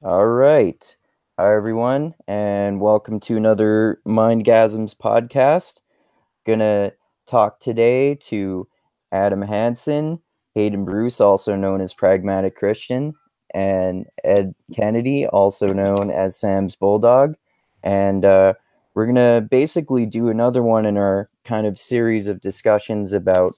All right. Hi, everyone, and welcome to another Mindgasms podcast. Gonna talk today to Adam Hansen, Hayden Bruce, also known as Pragmatic Christian, and Ed Kennedy, also known as Sam's Bulldog. And we're gonna basically do another one in our kind of series of discussions about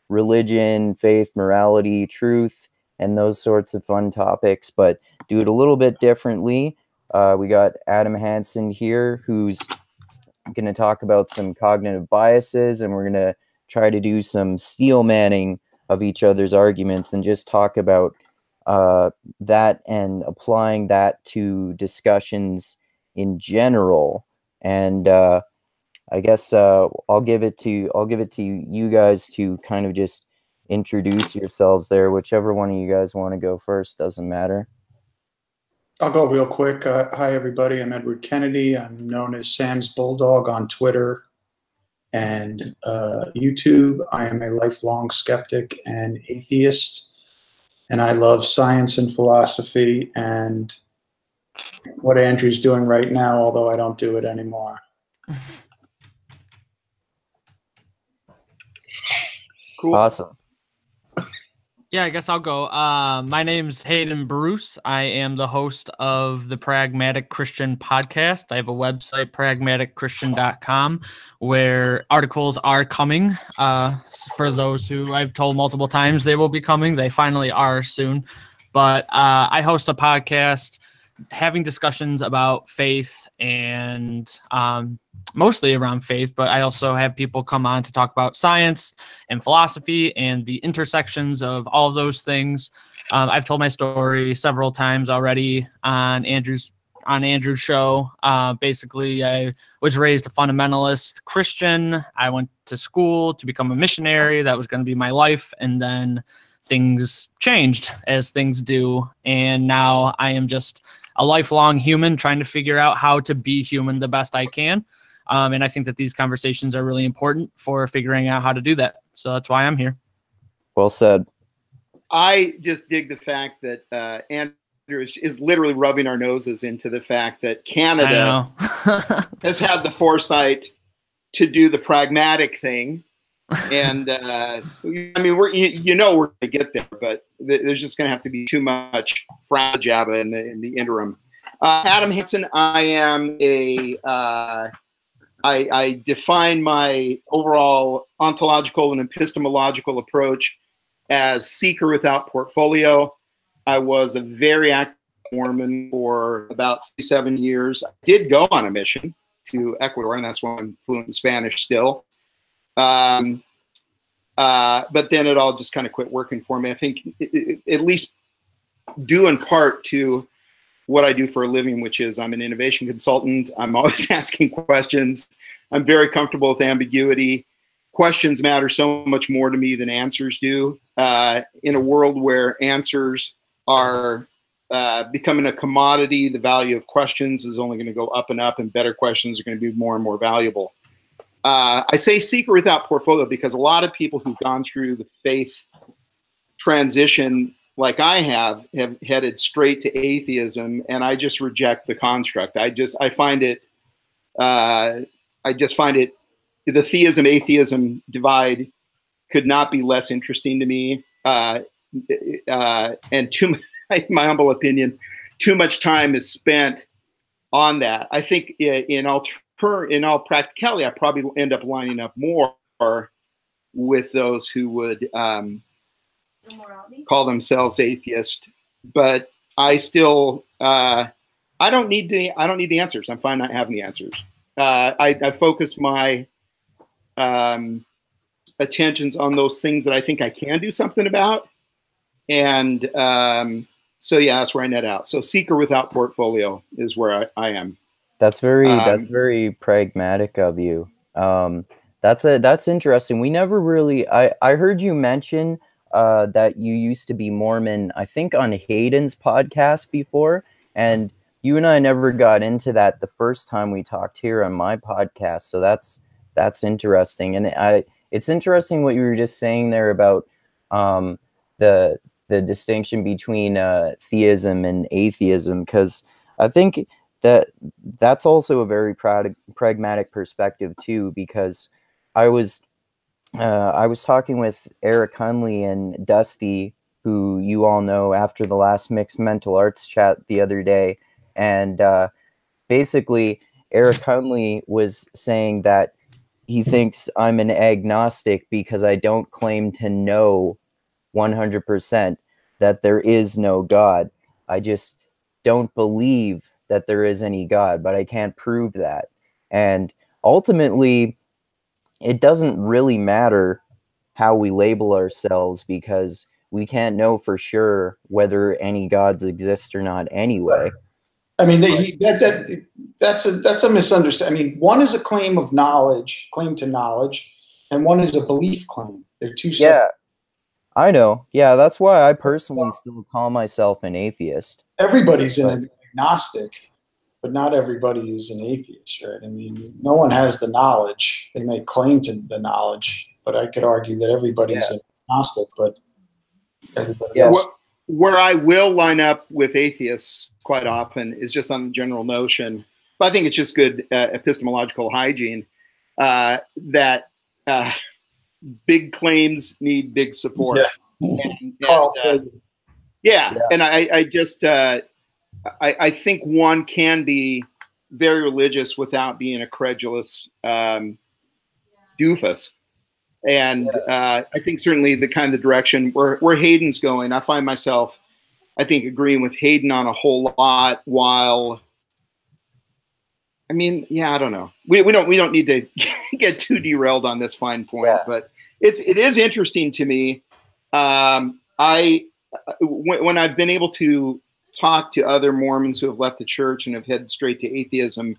religion, faith, morality, truth, and those sorts of fun topics, but do it a little bit differently. We got Adam Hansen here, who's going to talk about some cognitive biases, and we're going to try to do some steel manning of each other's arguments and just talk about that and applying that to discussions in general. And I guess I'll give it to you guys to kind of just introduce yourselves there. Whichever one of you guys want to go first, doesn't matter. I'll go real quick. Hi, everybody. I'm Edward Kennedy. I'm known as Sam's Bulldog on Twitter and YouTube. I am a lifelong skeptic and atheist, and I love science and philosophy and what Andrew's doing right now, although I don't do it anymore. Cool. Awesome. Yeah, I guess I'll go. My name's Hayden Bruce. I am the host of the Pragmatic Christian podcast. I have a website, pragmaticchristian.com, where articles are coming. For those who I've told multiple times they will be coming, they finally are soon. But I host a podcast having discussions about faith and mostly around faith, but I also have people come on to talk about science and philosophy and the intersections of all of those things. I've told my story several times already on Andrew's show. Basically, I was raised a fundamentalist Christian. I went to school to become a missionary. That was going to be my life. And then things changed, as things do. And now I am just a lifelong human trying to figure out how to be human the best I can. And I think that these conversations are really important for figuring out how to do that. So that's why I'm here. Well said. I just dig the fact that Andrew is literally rubbing our noses into the fact that Canada has had the foresight to do the pragmatic thing. And I mean, we're going to get there, but there's just going to have to be too much fragile in the interim. Adam Hansen, I am I define my overall ontological and epistemological approach as seeker without portfolio. I was a very active Mormon for about 7 years. I did go on a mission to Ecuador, and that's why I'm fluent in Spanish still. But then it all just kind of quit working for me. I think at least due in part to what I do for a living, which is I'm an innovation consultant. I'm always asking questions. I'm very comfortable with ambiguity. Questions matter so much more to me than answers do. In a world where answers are becoming a commodity, the value of questions is only going to go up and up, and better questions are going to be more and more valuable. I say seeker without portfolio because a lot of people who've gone through the faith transition, like I have headed straight to atheism, and I just reject the construct. I find it the theism-atheism divide could not be less interesting to me. And my humble opinion, too much time is spent on that. I think in all practicality, I probably will end up lining up more with those who would call themselves atheist. But I still, I don't need the answers. I'm fine not having the answers. I focused my attentions on those things that I think I can do something about. And so, yeah, that's where I net out. So seeker without portfolio is where I am. That's very pragmatic of you. That's interesting. We never really, I heard you mention that you used to be Mormon, I think on Hayden's podcast before, and you and I never got into that the first time we talked here on my podcast. So that's interesting. And it's interesting what you were just saying there about the the distinction between theism and atheism, because I think that that's also a very pragmatic perspective too, because I was talking with Eric Hunley and Dusty, who you all know, after the last Mixed Mental Arts chat the other day, and basically Eric Hunley was saying that he thinks I'm an agnostic because I don't claim to know 100% that there is no God. I just don't believe that there is any God, but I can't prove that. And ultimately, it doesn't really matter how we label ourselves, because we can't know for sure whether any gods exist or not anyway. I mean, that's a misunderstanding. I mean, one is a claim to knowledge, and one is a belief claim. They're two separate. Yeah, I know. Yeah, that's why I personally still call myself an atheist. Everybody's an agnostic, but not everybody is an atheist, right? I mean, no one has the knowledge. They may claim to the knowledge, but I could argue that everybody's agnostic, but everybody else. Where I will line up with atheists quite often is just on the general notion, but I think it's just good epistemological hygiene, that big claims need big support. Carl said, and I just I think one can be very religious without being a credulous doofus. And I think certainly the kind of direction where Hayden's going, I find myself, I think, agreeing with Hayden on a whole lot, while, I mean, yeah, I don't know. We don't need to get too derailed on this fine point, but it is interesting to me. When I've been able to talk to other Mormons who have left the church and have headed straight to atheism,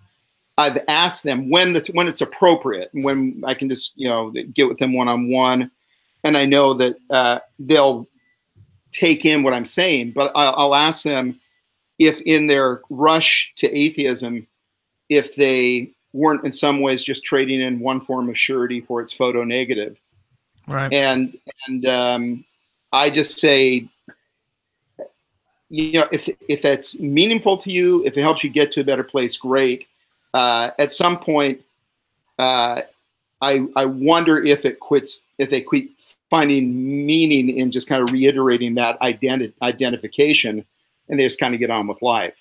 I've asked them when it's appropriate, and when I can just, get with them one-on-one, and I know that they'll take in what I'm saying. But I'll ask them if, in their rush to atheism, if they weren't in some ways just trading in one form of surety for its photo negative. Right. And I just say, if that's meaningful to you, if it helps you get to a better place, great. At some point, I wonder if they quit finding meaning in just kind of reiterating that identification, and they just kind of get on with life.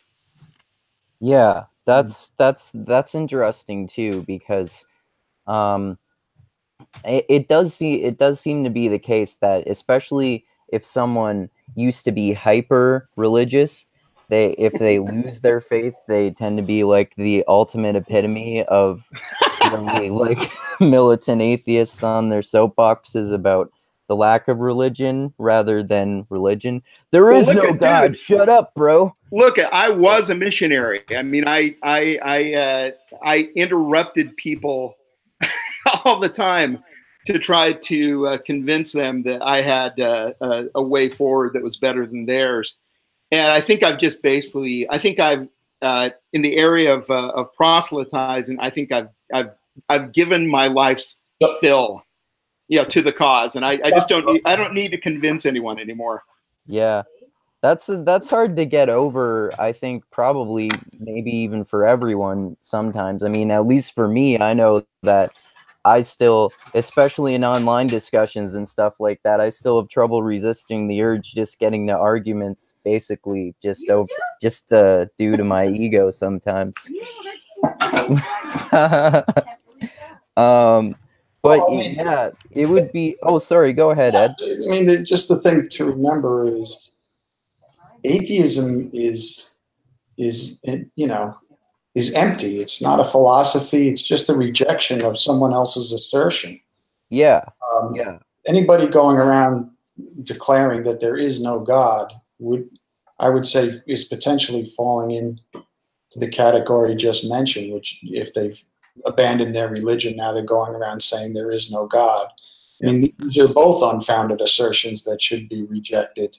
Yeah, that's interesting too, because it does seem to be the case that, especially if someone used to be hyper religious, if they lose their faith, they tend to be like the ultimate epitome of really like militant atheists on their soapboxes about the lack of religion rather than religion. There is no God. Dude, shut up, bro. Look, I was a missionary. I mean, I interrupted people all the time to try to convince them that I had a way forward that was better than theirs. And I think I've just basically, in the area of proselytizing, I think I've given my life's fill, to the cause, and I just don't need to convince anyone anymore. Yeah, that's hard to get over. I think probably maybe even for everyone sometimes. I mean, at least for me, I know that I still, especially in online discussions and stuff like that, I still have trouble resisting the urge just getting to arguments, basically just due to my ego sometimes. But yeah, it would be. Oh, sorry. Go ahead, Ed. I mean, just the thing to remember is atheism is empty. It's not a philosophy. It's just a rejection of someone else's assertion. Yeah. Anybody going around declaring that there is no God I would say, is potentially falling into the category just mentioned, which if they've abandoned their religion, now they're going around saying there is no God. I mean, these are both unfounded assertions that should be rejected.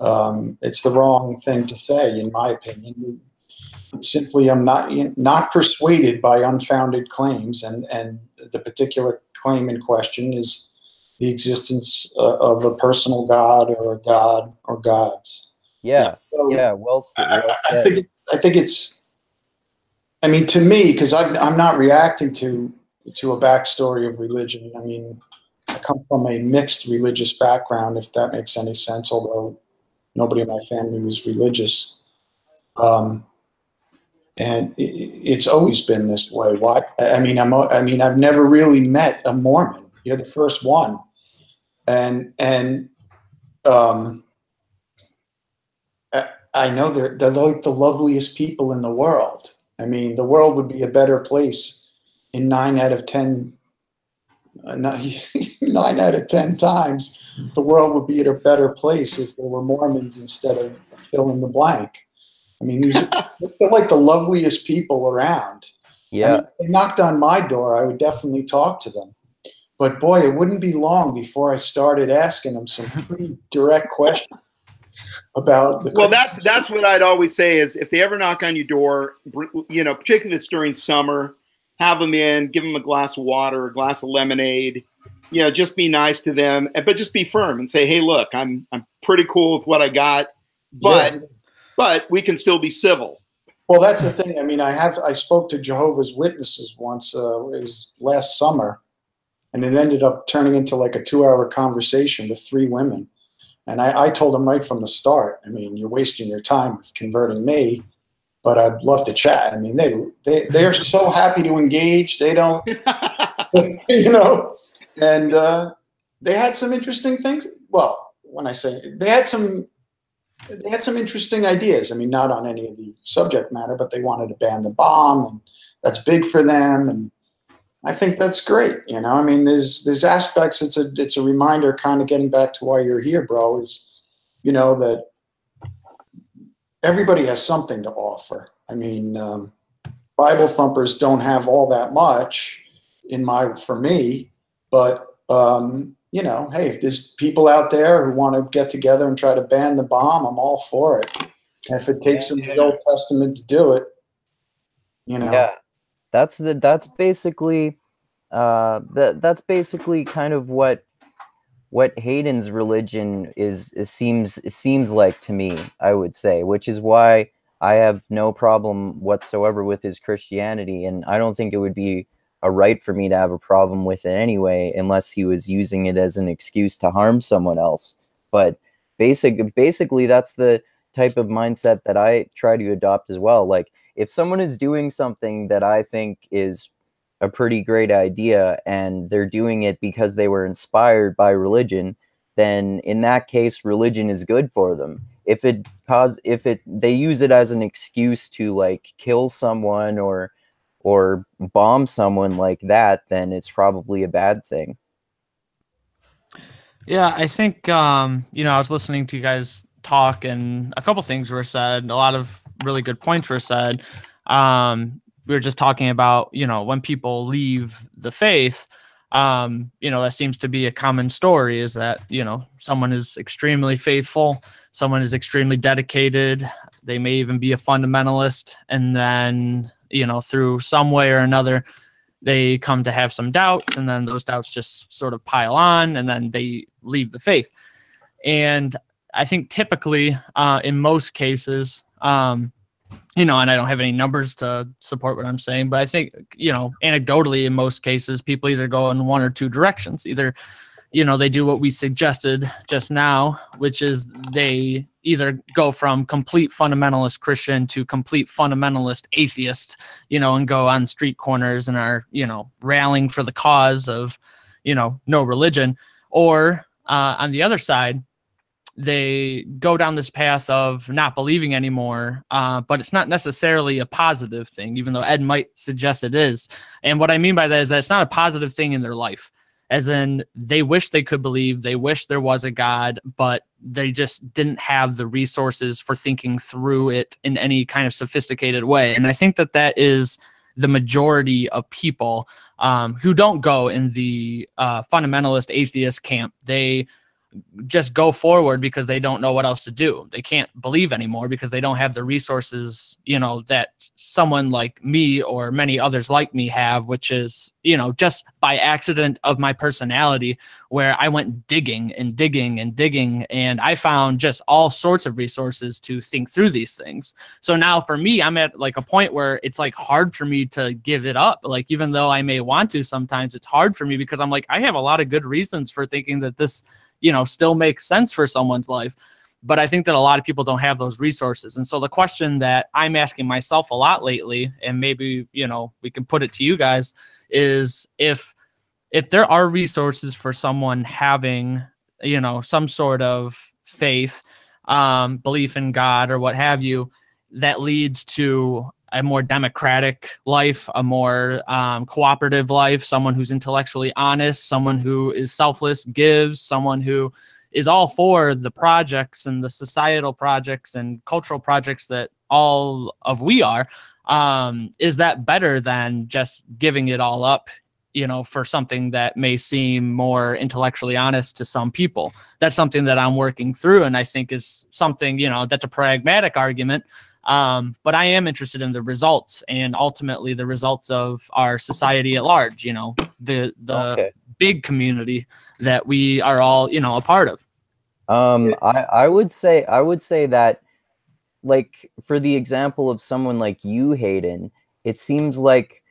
It's the wrong thing to say, in my opinion. Simply, I'm not persuaded by unfounded claims, and the particular claim in question is the existence of a personal God or a God or gods. Yeah. So Yeah. Well said. I think it's. I mean, to me, because I'm not reacting to a backstory of religion. I mean, I come from a mixed religious background, if that makes any sense. Although nobody in my family was religious, and it's always been this way. Why? I mean, I've never really met a Mormon. You're the first one, and I know they're like the loveliest people in the world. I mean, the world would be a better place in 9 out of 10. 9 out of 10 times, the world would be at a better place if there were Mormons instead of fill in the blank. I mean, they're like the loveliest people around. Yeah. I mean, if they knocked on my door, I would definitely talk to them. But boy, it wouldn't be long before I started asking them some pretty direct questions about the. Well, that's what I'd always say is if they ever knock on your door, particularly if it's during summer, have them in, give them a glass of water, a glass of lemonade, just be nice to them, but just be firm and say, hey, look, I'm pretty cool with what I got, but we can still be civil. Well, that's the thing. I mean, I spoke to Jehovah's Witnesses once. It was last summer, and it ended up turning into like a 2-hour conversation with 3 women. And I told them right from the start, I mean, you're wasting your time with converting me, but I'd love to chat. I mean, they're so happy to engage. They don't, and they had some interesting things. Well, when I say they had some interesting ideas. I mean, not on any of the subject matter, but they wanted to ban the bomb, and that's big for them. And I think that's great. I mean, there's aspects. It's a reminder, kind of getting back to why you're here, bro. Is that everybody has something to offer. I mean, Bible thumpers don't have all that much for me, but hey, if there's people out there who want to get together and try to ban the bomb, I'm all for it. And if it takes them the Old Testament to do it, Yeah, that's basically that's basically kind of what Hayden's religion seems like to me, I would say, which is why I have no problem whatsoever with his Christianity, and I don't think it would be a right for me to have a problem with it anyway, unless he was using it as an excuse to harm someone else. But basically, that's the type of mindset that I try to adopt as well. Like, if someone is doing something that I think is a pretty great idea and they're doing it because they were inspired by religion, then in that case, religion is good for them. If they use it as an excuse to like kill someone or bomb someone like that, then it's probably a bad thing. Yeah, I think I was listening to you guys talk, and a couple things were said. A lot of really good points were said. We were just talking about, when people leave the faith, that seems to be a common story, is that, someone is extremely faithful, someone is extremely dedicated, they may even be a fundamentalist, and then, through some way or another, they come to have some doubts, and then those doubts just sort of pile on, and then they leave the faith. And I think typically, in most cases, and I don't have any numbers to support what I'm saying, but I think, anecdotally, in most cases, people either go in one or two directions. Either, they do what we suggested just now, which is they either go from complete fundamentalist Christian to complete fundamentalist atheist, and go on street corners and are, rallying for the cause of, no religion. Or on the other side, they go down this path of not believing anymore, but it's not necessarily a positive thing, even though Ed might suggest it is. And what I mean by that is that it's not a positive thing in their life, as in they wish they could believe, they wish there was a God, but they just didn't have the resources for thinking through it in any kind of sophisticated way. And I think that is the majority of people who don't go in the fundamentalist atheist camp. They just go forward because they don't know what else to do. They can't believe anymore because they don't have the resources, you know, that someone like me or many others like me have, which is, you know, just by accident of my personality, where I went digging and digging and digging, and I found just all sorts of resources to think through these things. So now for me, I'm at like a point where it's like hard for me to give it up. Like, even though I may want to, sometimes it's hard for me because I'm like, I have a lot of good reasons for thinking that this, you know, still makes sense for someone's life. But I think that a lot of people don't have those resources. And so the question that I'm asking myself a lot lately, and maybe, you know, we can put it to you guys, is if there are resources for someone having, you know, some sort of faith, belief in God or what have you, that leads to a more democratic life, a more cooperative life, someone who's intellectually honest, someone who is selfless, gives, someone who is all for the projects and the societal projects and cultural projects that all of we are, is that better than just giving it all up, you know, for something that may seem more intellectually honest to some people? That's something that I'm working through, and I think is something, you know, that's a pragmatic argument. But I am interested in the results, and ultimately the results of our society at large, you know, the Okay. big community that we are all, you know, a part of. I would say that, like, for the example of someone like you, Hayden, it seems like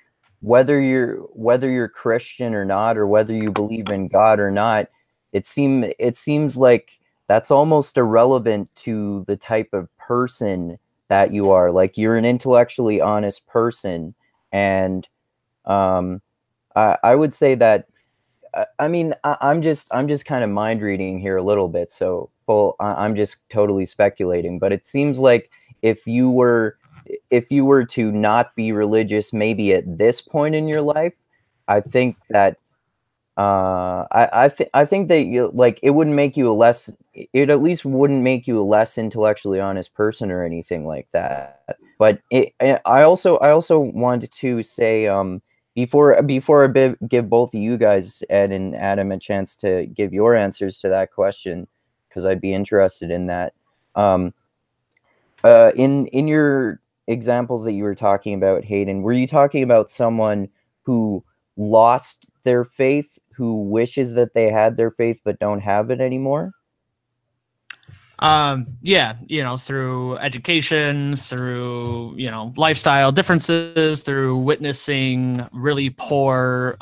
whether you're Christian or not, or whether you believe in God or not, it seems like that's almost irrelevant to the type of person that you are. Like, you're an intellectually honest person, and I would say that, I mean, I'm just kind of mind reading here a little bit, so I'm just totally speculating, but it seems like if you were to not be religious, maybe at this point in your life, I think that I think that you, like, it wouldn't make you a less, it at least wouldn't make you a less intellectually honest person or anything like that. But I also wanted to say, before I give both of you guys, Ed and Adam, a chance to give your answers to that question, because I'd be interested in that. In your examples that you were talking about, Hayden, were you talking about someone who lost their faith, who wishes that they had their faith but don't have it anymore? Yeah, you know, through education, through, you know, lifestyle differences, through witnessing really poor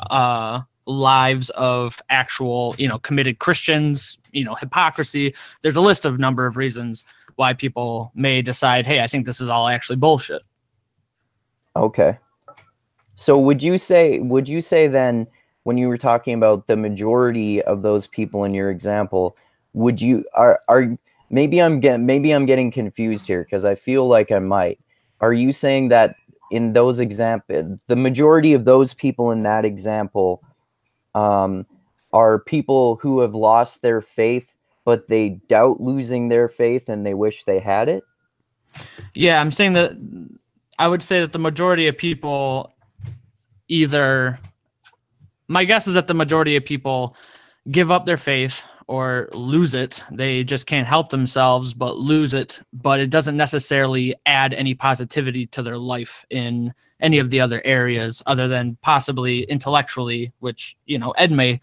lives of actual, you know, committed Christians, you know, hypocrisy. There's a list of number of reasons why people may decide, hey, I think this is all actually bullshit. Okay. So would you say then, when you were talking about the majority of those people in your example, would you maybe I'm getting confused here, because I feel like I might. Are you saying that in those examples, the majority of those people in that example are people who have lost their faith, but they doubt losing their faith and they wish they had it? Yeah, I'm saying that I would say that the majority of people my guess is that the majority of people give up their faith or lose it. They just can't help themselves but lose it, but it doesn't necessarily add any positivity to their life in any of the other areas other than possibly intellectually, which, you know, Ed may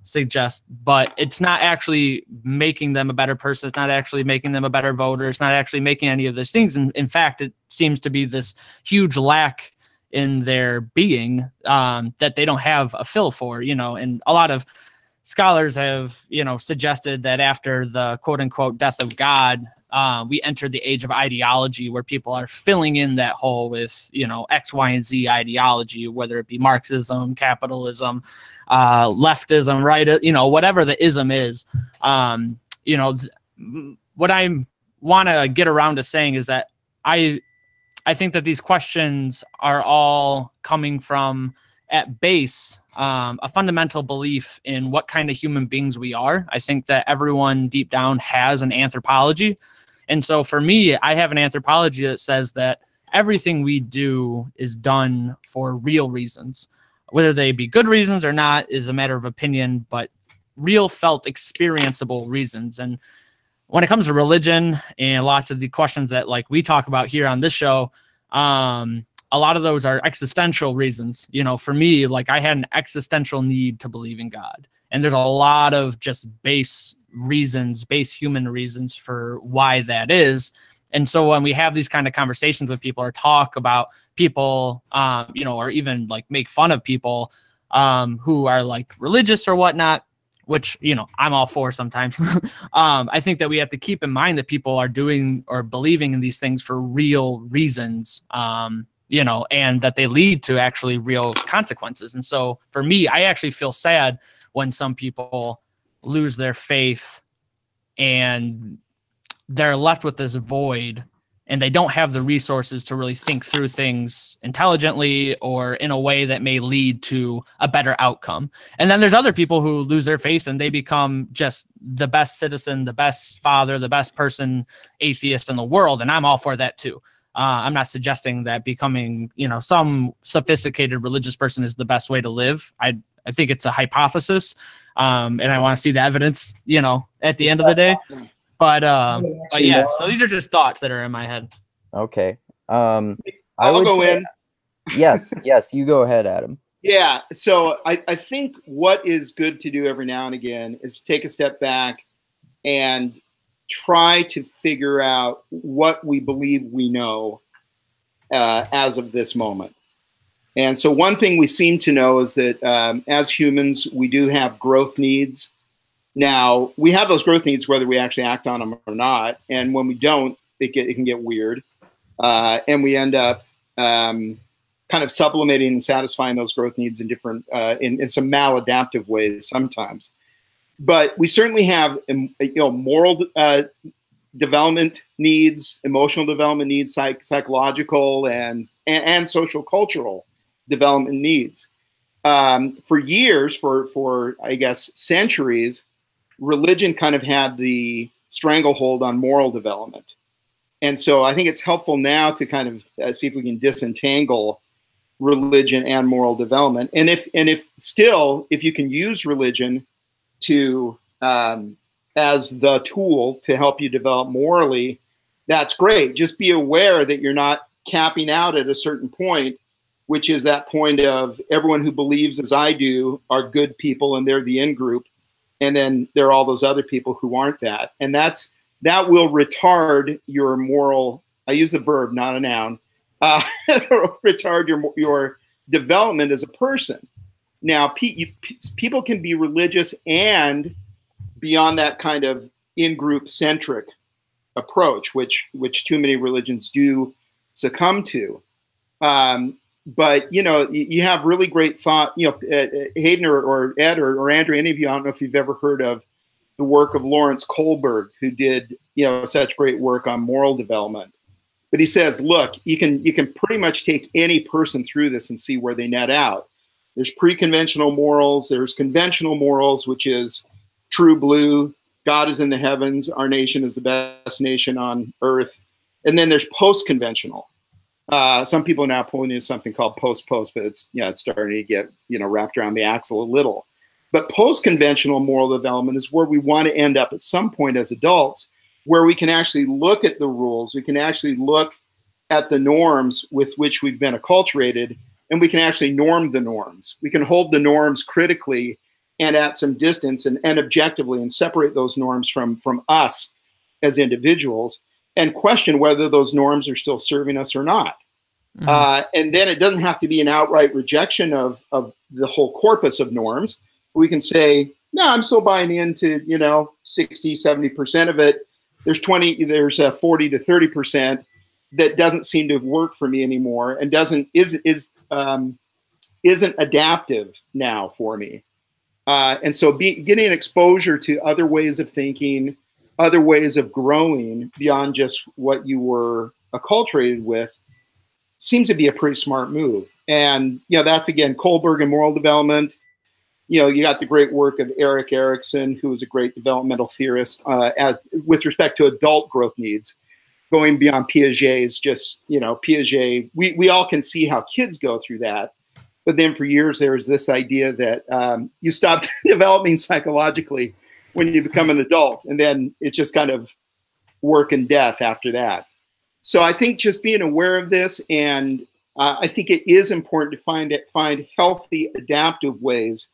suggest, but it's not actually making them a better person. It's not actually making them a better voter. It's not actually making any of those things. And in fact, it seems to be this huge lack in their being that they don't have a fill for, you know. And a lot of scholars have, you know, suggested that after the quote unquote death of God, we entered the age of ideology, where people are filling in that hole with, you know, X, Y, and Z ideology, whether it be Marxism, capitalism, leftism, right? You know, whatever the ism is. You know, what I want to get around to saying is that I think that these questions are all coming from, at base, a fundamental belief in what kind of human beings we are. I think that everyone deep down has an anthropology. And so for me, I have an anthropology that says that everything we do is done for real reasons. Whether they be good reasons or not is a matter of opinion, but real felt experienceable reasons. And when it comes to religion and lots of the questions that like we talk about here on this show, a lot of those are existential reasons. You know, for me, like I had an existential need to believe in God. And there's a lot of just base human reasons for why that is. And so when we have these kind of conversations with people or talk about people, you know, or even like make fun of people who are like religious or whatnot, which, you know, I'm all for sometimes. I think that we have to keep in mind that people are doing or believing in these things for real reasons, you know, and that they lead to actually real consequences. And so for me, I actually feel sad when some people lose their faith and they're left with this void and they don't have the resources to really think through things intelligently or in a way that may lead to a better outcome. And then there's other people who lose their faith and they become just the best citizen, the best father, the best person, atheist in the world. And I'm all for that too. I'm not suggesting that becoming, you know, some sophisticated religious person is the best way to live. I think it's a hypothesis. And I want to see the evidence, you know, at the end of the day. But yeah, so these are just thoughts that are in my head. Okay. I'll go in. Yes, you go ahead, Adam. Yeah, so I think what is good to do every now and again is take a step back and try to figure out what we believe we know as of this moment. And so one thing we seem to know is that as humans, we do have growth needs. Now, we have those growth needs whether we actually act on them or not. And when we don't, it can get weird. And we end up kind of sublimating and satisfying those growth needs in different, in some maladaptive ways sometimes. But we certainly have, you know, moral development needs, emotional development needs, psychological and social cultural development needs. For years, for I guess centuries, religion kind of had the stranglehold on moral development. And so I think it's helpful now to kind of see if we can disentangle religion and moral development. And if you can use religion to as the tool to help you develop morally, that's great. Just be aware that you're not capping out at a certain point, which is that point of everyone who believes as I do are good people and they're the in group. And then there are all those other people who aren't that. And that will retard your moral, I use the verb, not a noun, retard your development as a person. Now, people can be religious and beyond that kind of in-group centric approach, which too many religions do succumb to. But, you know, you have really great thought, you know, Hayden or Ed or Andrew, any of you, I don't know if you've ever heard of the work of Lawrence Kohlberg, who did, you know, such great work on moral development. But he says, look, you can pretty much take any person through this and see where they net out. There's pre-conventional morals. There's conventional morals, which is true blue. God is in the heavens. Our nation is the best nation on earth. And then there's post-conventional. Some people are now pulling in something called post-post, but it's starting to get, you know, wrapped around the axle a little. But post-conventional moral development is where we want to end up at some point as adults, where we can actually look at the rules, we can actually look at the norms with which we've been acculturated, and we can actually norm the norms. We can hold the norms critically and at some distance and objectively and separate those norms from us as individuals and question whether those norms are still serving us or not. Mm-hmm. And then it doesn't have to be an outright rejection of the whole corpus of norms. We can say, no, I'm still buying into, you know, 60, 70% of it. There's 40 to 30% that doesn't seem to work for me anymore and isn't adaptive now for me. And so getting exposure to other ways of thinking, other ways of growing beyond just what you were acculturated with seems to be a pretty smart move. And, you know, that's, again, Kohlberg and moral development. You know, you got the great work of Erik Erikson, who was a great developmental theorist with respect to adult growth needs, going beyond Piaget's just, you know, Piaget. We all can see how kids go through that. But then for years, there was this idea that you stop developing psychologically when you become an adult, and then it's just kind of work and death after that. So I think just being aware of this, and I think it is important to find healthy, adaptive ways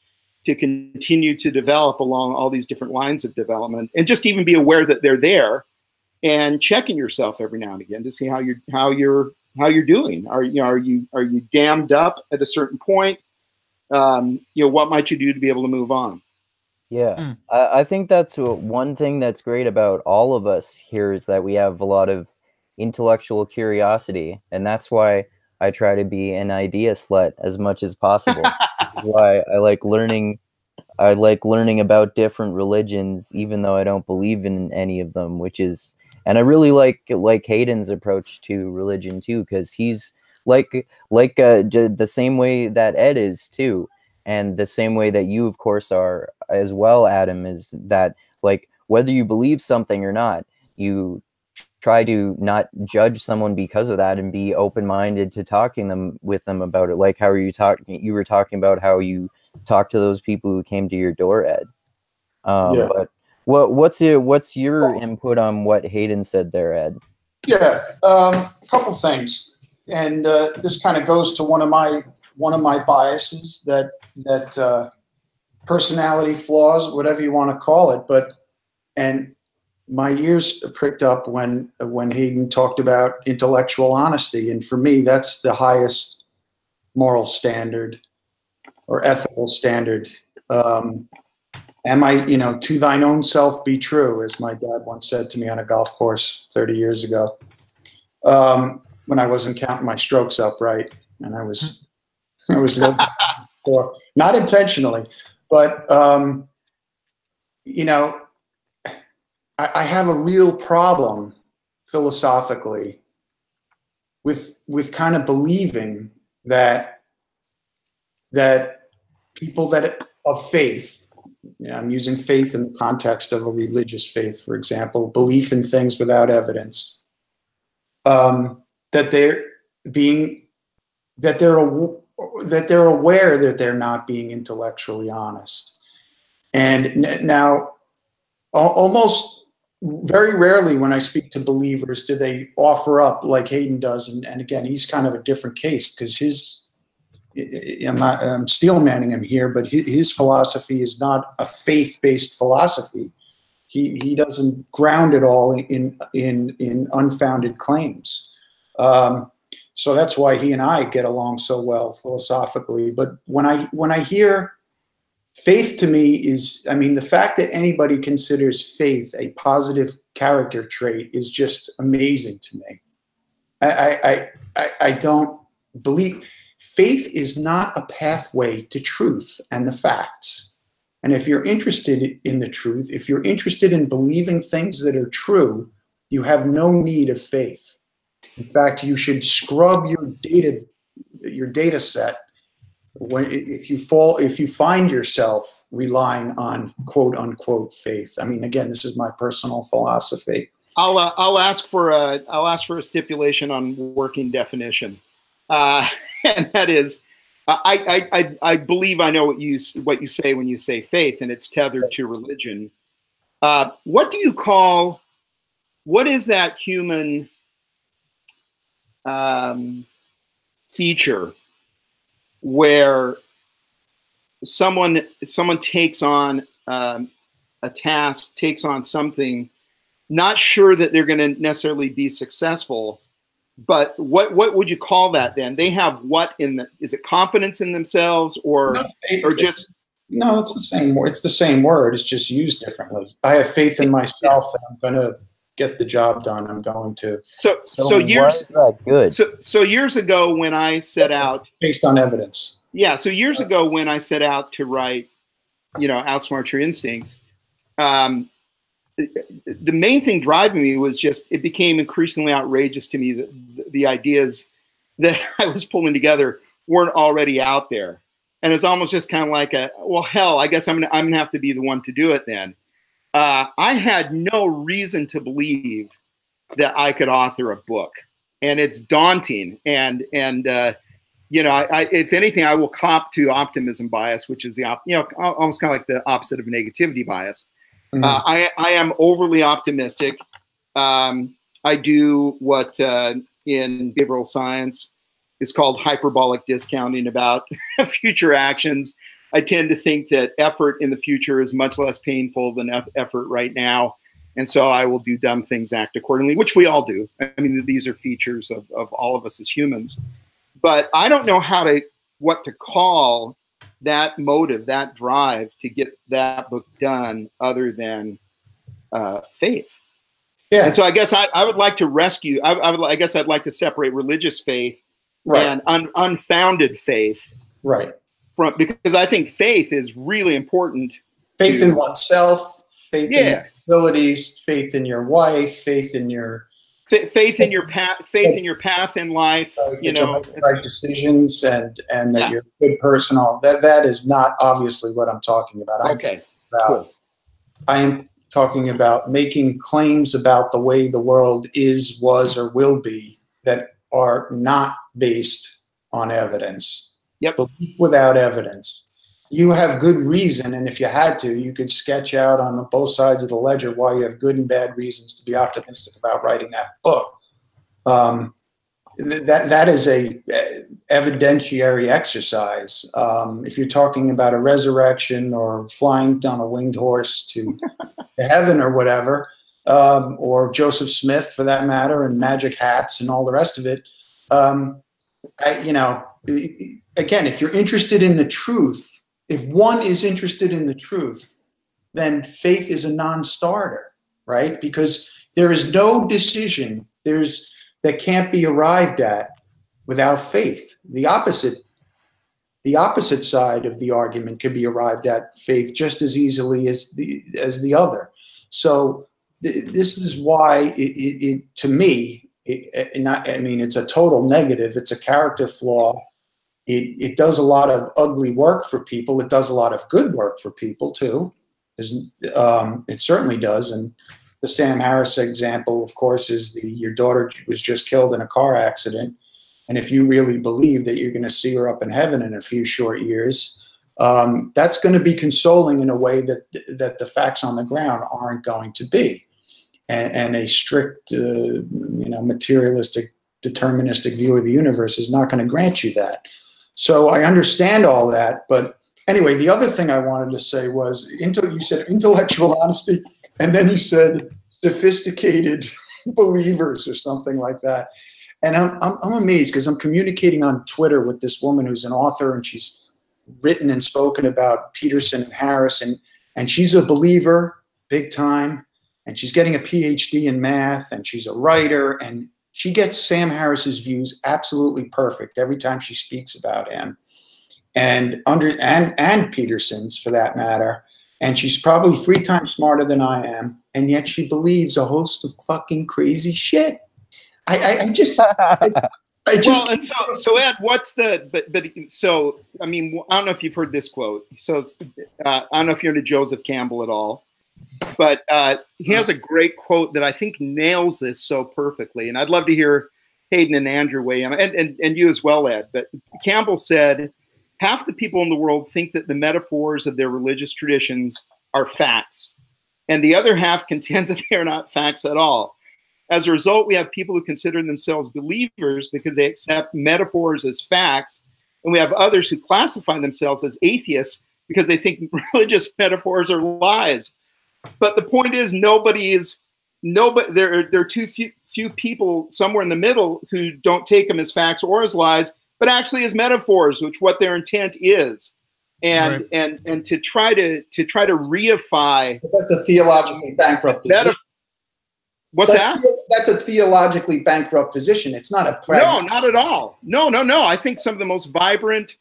to continue to develop along all these different lines of development, and just even be aware that they're there, and checking yourself every now and again to see how you're doing. Are you dammed up at a certain point? What might you do to be able to move on? Yeah, I think that's one thing that's great about all of us here is that we have a lot of intellectual curiosity, and that's why I try to be an idea slut as much as possible. Why I like learning. I like learning about different religions, even though I don't believe in any of them. And I really like Hayden's approach to religion too, because he's the same way that Ed is too. And the same way that you, of course, are as well, Adam, is that, like, whether you believe something or not, you try to not judge someone because of that and be open-minded to talking with them about it. Like how you were talking about how you talk to those people who came to your door, Ed. Yeah. But what's your input on what Hayden said there, Ed? Yeah, a couple things, and this kind of goes to one of my biases, that personality flaws, whatever you want to call it. And my ears pricked up when Hayden talked about intellectual honesty, and for me, that's the highest moral standard or ethical standard. Am I, to thine own self be true, as my dad once said to me on a golf course 30 years ago, when I wasn't counting my strokes up right, and I was not intentionally, but I have a real problem philosophically with kind of believing that people that of faith, I'm using faith in the context of a religious faith, for example, belief in things without evidence, that they're aware that they're not being intellectually honest. And now, almost very rarely when I speak to believers do they offer up like Hayden does, and again, he's kind of a different case because I'm steel manning him here, but his philosophy is not a faith-based philosophy. He doesn't ground it all in unfounded claims. So that's why he and I get along so well philosophically. But when I hear faith, to me is, the fact that anybody considers faith a positive character trait is just amazing to me. I don't believe. Faith is not a pathway to truth and the facts. And if you're interested in the truth, if you're interested in believing things that are true, you have no need of faith. In fact, you should scrub your data set if you find yourself relying on quote unquote faith. Again, this is my personal philosophy. I'll ask for a stipulation on working definition. And that is, I believe I know what you say when you say faith, and it's tethered to religion. What is that human feature where someone takes on a task, takes on something, not sure that they're going to necessarily be successful? But what would you call that then? They have what is it confidence in themselves or just? No, it's the same word. It's the same word. It's just used differently. I have faith in myself that I'm going to get the job done. I'm going to. So why is that good? So years ago when I set out. Based on evidence. Yeah. So years ago when I set out to write, Outsmart Your Instincts, the main thing driving me was just, it became increasingly outrageous to me that the ideas that I was pulling together weren't already out there. And it's almost just kind of like well, hell, I guess I'm gonna have to be the one to do it then. I had no reason to believe that I could author a book, and it's daunting. And you know, if anything, I will cop to optimism bias, which is almost kind of like the opposite of negativity bias. Mm-hmm. I am overly optimistic. I do what in behavioral science is called hyperbolic discounting about future actions. I tend to think that effort in the future is much less painful than effort right now. And so I will do dumb things, act accordingly, which we all do. I mean, these are features of all of us as humans. But I don't know what to call that motive, that drive to get that book done other than faith. Yeah. And so I guess I would like to rescue, I guess I'd like to separate religious faith and unfounded faith. Right. Because I think faith is really important. Faith in oneself, faith in your abilities, faith in your wife, faith in your path in life. You know, right decisions and that you're a good person. That is not obviously what I'm talking about. Cool. I am talking about making claims about the way the world is, was, or will be that are not based on evidence. Yep. Belief without evidence. You have good reason, and if you had to, you could sketch out on both sides of the ledger why you have good and bad reasons to be optimistic about writing that book. That is a evidentiary exercise. If you're talking about a resurrection or flying on a winged horse to heaven or whatever, or Joseph Smith for that matter, and magic hats and all the rest of it, again, if you're interested in the truth, if one is interested in the truth, then faith is a non-starter, right? Because there is no decision that can't be arrived at without faith. The opposite side of the argument can be arrived at faith just as easily as the other. So this is why to me, it's a total negative. It's a character flaw. It does a lot of ugly work for people. It does a lot of good work for people too. It certainly does. And the Sam Harris example, of course, is your daughter was just killed in a car accident. And if you really believe that you're going to see her up in heaven in a few short years, that's going to be consoling in a way that the facts on the ground aren't going to be. And a strict, materialistic, deterministic view of the universe is not going to grant you that. So I understand all that. But anyway, the other thing I wanted to say was, you said intellectual honesty, and then you said sophisticated believers or something like that. And I'm amazed because I'm communicating on Twitter with this woman who's an author, and she's written and spoken about Peterson and Harris, and she's a believer big time. And she's getting a PhD in math, and she's a writer, and she gets Sam Harris's views absolutely perfect every time she speaks about him, and Peterson's for that matter. And she's probably 3 times smarter than I am, and yet she believes a host of fucking crazy shit. I just. Well, and so Ed, what's so I mean, I don't know if you've heard this quote. So I don't know if you're into Joseph Campbell at all. But he has a great quote that I think nails this so perfectly. And I'd love to hear Hayden and Andrew weigh in, and you as well, Ed. But Campbell said, half the people in the world think that the metaphors of their religious traditions are facts, and the other half contends that they are not facts at all. As a result, we have people who consider themselves believers because they accept metaphors as facts, and we have others who classify themselves as atheists because they think religious metaphors are lies. But the point is, there are too few people somewhere in the middle who don't take them as facts or as lies, but actually as metaphors, which what their intent is. And right. and to try to reify. That's a theologically bankrupt position. What's that? That's a theologically bankrupt position. It's not a No, not at all. No. I think some of the most vibrant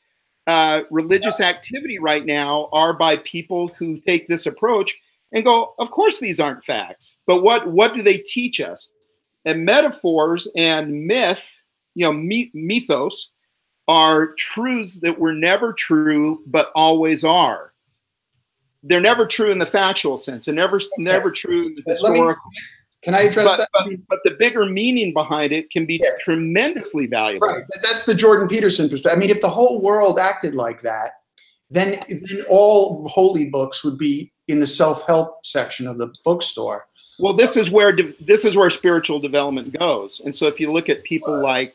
religious activity right now are by people who take this approach and go, of course these aren't facts, but what do they teach us? And metaphors and myth, mythos, are truths that were never true but always are. They're never true in the factual sense. They're never true in the historical. Can I address that? But the bigger meaning behind it can be tremendously valuable. Right. That's the Jordan Peterson perspective. I mean, if the whole world acted like that, then all holy books would be in the self-help section of the bookstore. Well, this is where spiritual development goes. And so if you look at people like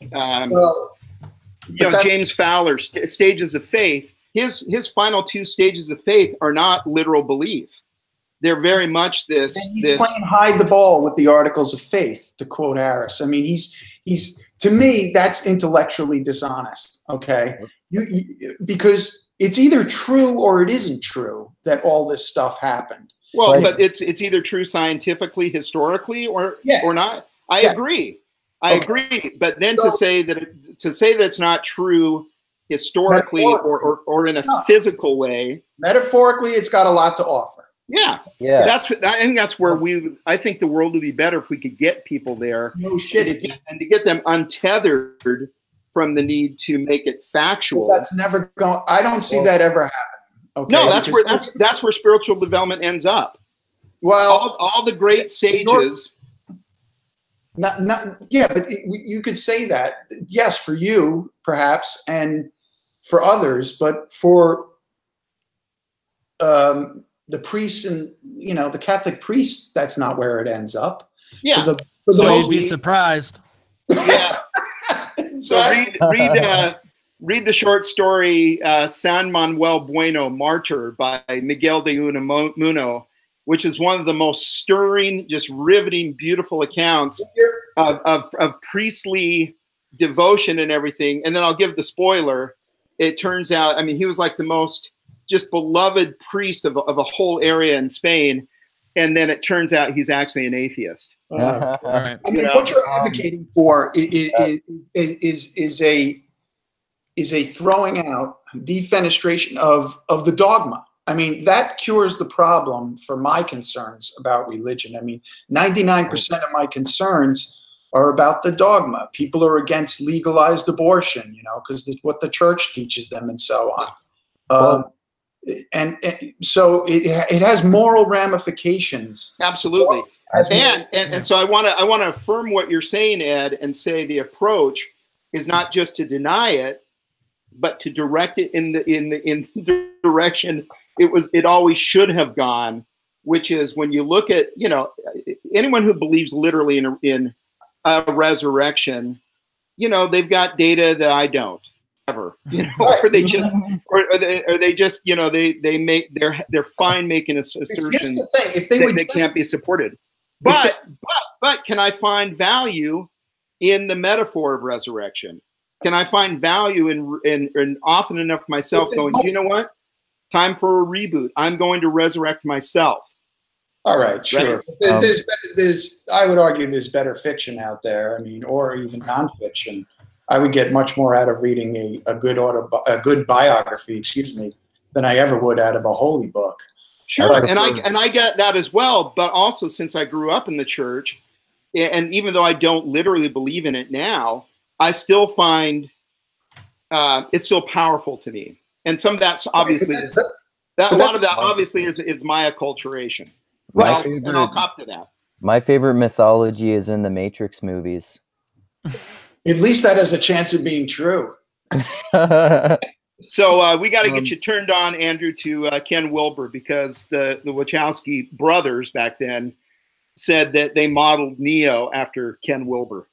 James Fowler, Stages of Faith, his final 2 stages of faith are not literal belief. They're very much this playing hide the ball with the articles of faith, to quote Harris. I mean, he's to me, that's intellectually dishonest. Okay, because it's either true or it isn't true that all this stuff happened. Well, but it's either true scientifically, historically, or not. I agree. I agree. But then to say that it's not true historically or in a physical way, metaphorically, it's got a lot to offer. Yeah. I think that's where I think the world would be better if we could get people there. No shit. And to get them untethered from the need to make it factual. Well, that's never going. I don't see that ever happen. Okay. No, that's where spiritual development ends up. Well, all the great sages. But you could say that, yes, for you perhaps, and for others, but for the priests and the Catholic priests, that's not where it ends up. Yeah, so you'd be surprised. Yeah. So read the short story San Manuel Bueno, Martyr by Miguel de Unamuno, which is one of the most stirring, just riveting, beautiful accounts of priestly devotion and everything. And then I'll give the spoiler. It turns out, I mean, he was like the most just beloved priest of a whole area in Spain. And then it turns out he's actually an atheist. I mean, what you're advocating for is a throwing out, defenestration of the dogma. I mean, that cures the problem for my concerns about religion. I mean, 99% of my concerns are about the dogma. People are against legalized abortion, because what the church teaches them and so on. And so it has moral ramifications. Absolutely. And so I want to affirm what you're saying, Ed, and say the approach is not just to deny it, but to direct it in the direction it always should have gone, which is when you look at anyone who believes literally in a resurrection, they've got data that I don't. Ever, or they just, they're fine making assertions that can't be supported. But can I find value in the metaphor of resurrection? Can I find value in often enough myself going, you know what? Time for a reboot. I'm going to resurrect myself. All right, sure. Right? I would argue there's better fiction out there. I mean, or even nonfiction. I would get much more out of reading a good biography, than I ever would out of a holy book. Sure, and I get that as well. But also, since I grew up in the church, and even though I don't literally believe in it now, I still find it's still powerful to me. And some of that's obviously a lot of that obviously is my acculturation. And I'll cop to that. My favorite mythology is in the Matrix movies. At least that has a chance of being true. So we got to get you turned on, Andrew, to Ken Wilber, because the Wachowski brothers back then said that they modeled Neo after Ken Wilber.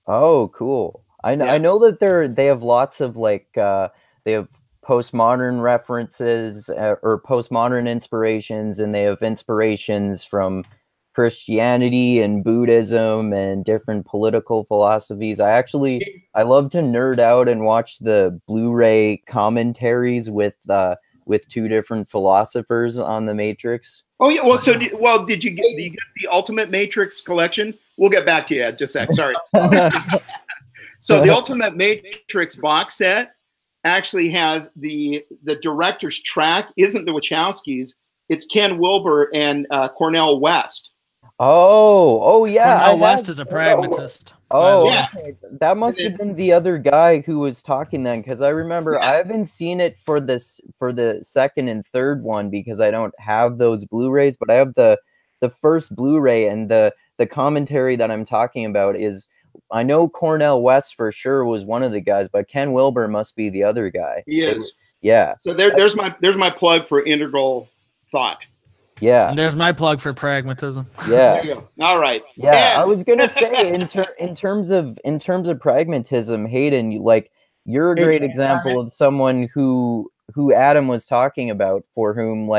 Oh, cool. I know that they have lots of they have postmodern references or postmodern inspirations, and they have inspirations from Christianity and Buddhism and different political philosophies. I love to nerd out and watch the Blu-ray commentaries with 2 different philosophers on the Matrix. Oh yeah, well, did you get the Ultimate Matrix collection? We'll get back to you, Ed, just a sec. Sorry. So the Ultimate Matrix box set actually has the director's track isn't the Wachowskis, it's Ken Wilber and Cornel West. Oh yeah. Cornel West is a pragmatist. Oh yeah. Okay. That must have been the other guy who was talking then, because I remember I haven't seen it for the second and third one because I don't have those Blu-rays, but I have the first Blu-ray, and the the commentary that I'm talking about is, I know Cornell West for sure was one of the guys, but Ken Wilber must be the other guy. He is. Yeah. So there's my plug for integral thought. Yeah. And there's my plug for pragmatism. Yeah. There you go. All right. Yeah, And I was gonna say in terms of pragmatism, Hayden, you're a great example of someone who Adam was talking about, for whom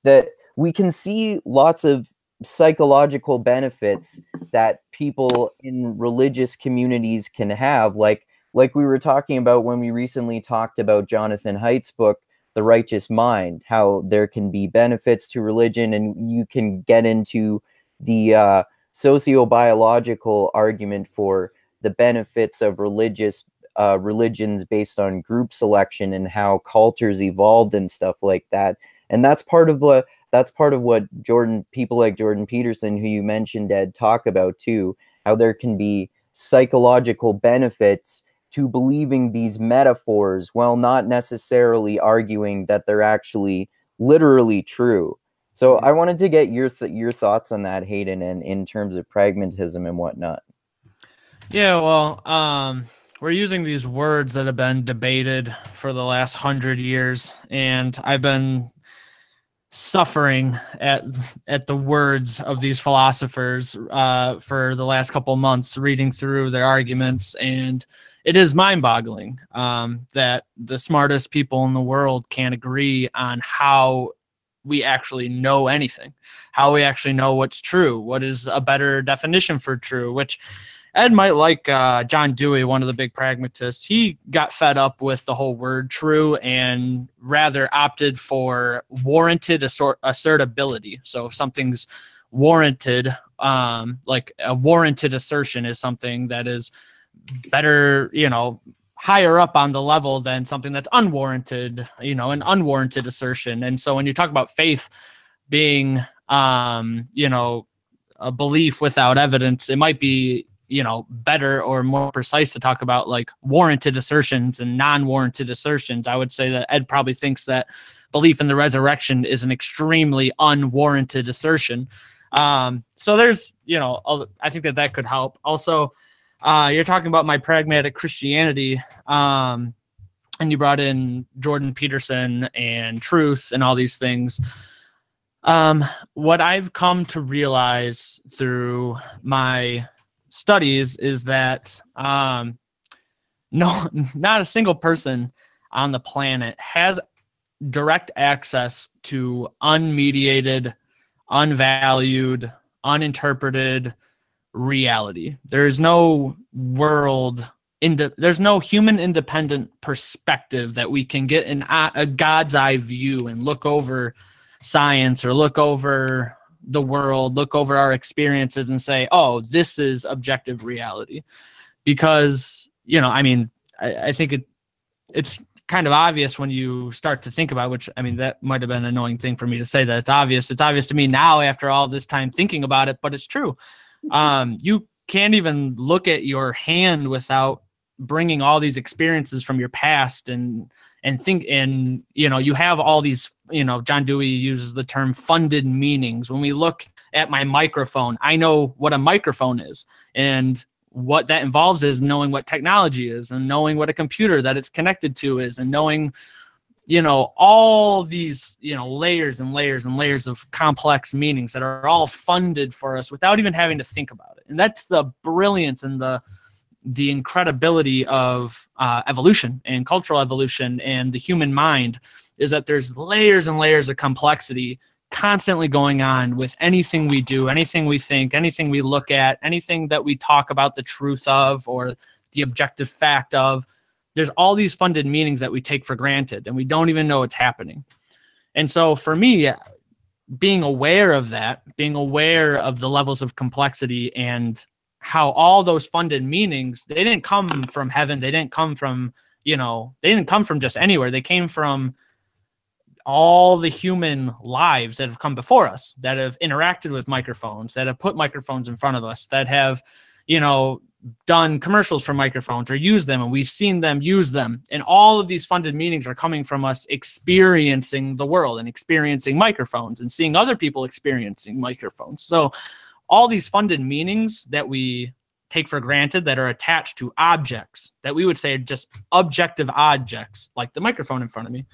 that we can see lots of psychological benefits that people in religious communities can have, like we were talking about when we recently talked about Jonathan Haidt's book, The Righteous Mind, how there can be benefits to religion, and you can get into the sociobiological argument for the benefits of religions based on group selection and how cultures evolved and stuff like that. And that's part of what people like Jordan Peterson, who you mentioned, Ed, talk about too, how there can be psychological benefits to believing these metaphors while not necessarily arguing that they're actually literally true. So I wanted to get your thoughts on that, Hayden, and in terms of pragmatism and whatnot. Yeah, well, we're using these words that have been debated for the last 100 years, and I've been suffering at the words of these philosophers for the last couple months, reading through their arguments, and it is mind-boggling that the smartest people in the world can't agree on how we actually know anything, how we actually know what's true, what is a better definition for true, which Ed might like. John Dewey, one of the big pragmatists, he got fed up with the whole word true and rather opted for warranted assertability. So if something's warranted, like a warranted assertion is something that is better, higher up on the level than something that's unwarranted, an unwarranted assertion. And so when you talk about faith being, a belief without evidence, it might be, better or more precise to talk about like warranted assertions and non-warranted assertions. I would say that Ed probably thinks that belief in the resurrection is an extremely unwarranted assertion. So there's, I think that could help. Also, you're talking about my pragmatic Christianity, and you brought in Jordan Peterson and truth and all these things. What I've come to realize through my studies is that not a single person on the planet has direct access to unmediated, unvalued, uninterpreted reality. There's no there's no human independent perspective that we can get a God's eye view and look over science or look over the world, look over our experiences and say, oh, this is objective reality. Because, I think it's kind of obvious when you start to think about, which, that might have been an annoying thing for me to say that it's obvious. It's obvious to me now after all this time thinking about it, but it's true. You can't even look at your hand without bringing all these experiences from your past and think, and, you have all these, John Dewey uses the term funded meanings. When we look at my microphone, I know what a microphone is, and what that involves is knowing what technology is and knowing what a computer that it's connected to is, and knowing, all these, layers and layers and layers of complex meanings that are all funded for us without even having to think about it. And that's the brilliance and the incredibility of evolution and cultural evolution and the human mind, is that there's layers and layers of complexity constantly going on with anything we do, anything we think, anything we look at, anything that we talk about the truth of or the objective fact of. There's all these funded meanings that we take for granted and we don't even know it's happening. And so for me, being aware of that, being aware of the levels of complexity and how all those funded meanings, they didn't come from heaven. They didn't come from, they didn't come from just anywhere. They came from all the human lives that have come before us, that have interacted with microphones, that have put microphones in front of us, that have, done commercials for microphones or used them, and we've seen them use them. And all of these funded meanings are coming from us experiencing the world and experiencing microphones and seeing other people experiencing microphones. So all these funded meanings that we take for granted that are attached to objects that we would say are just objective objects, like the microphone in front of me.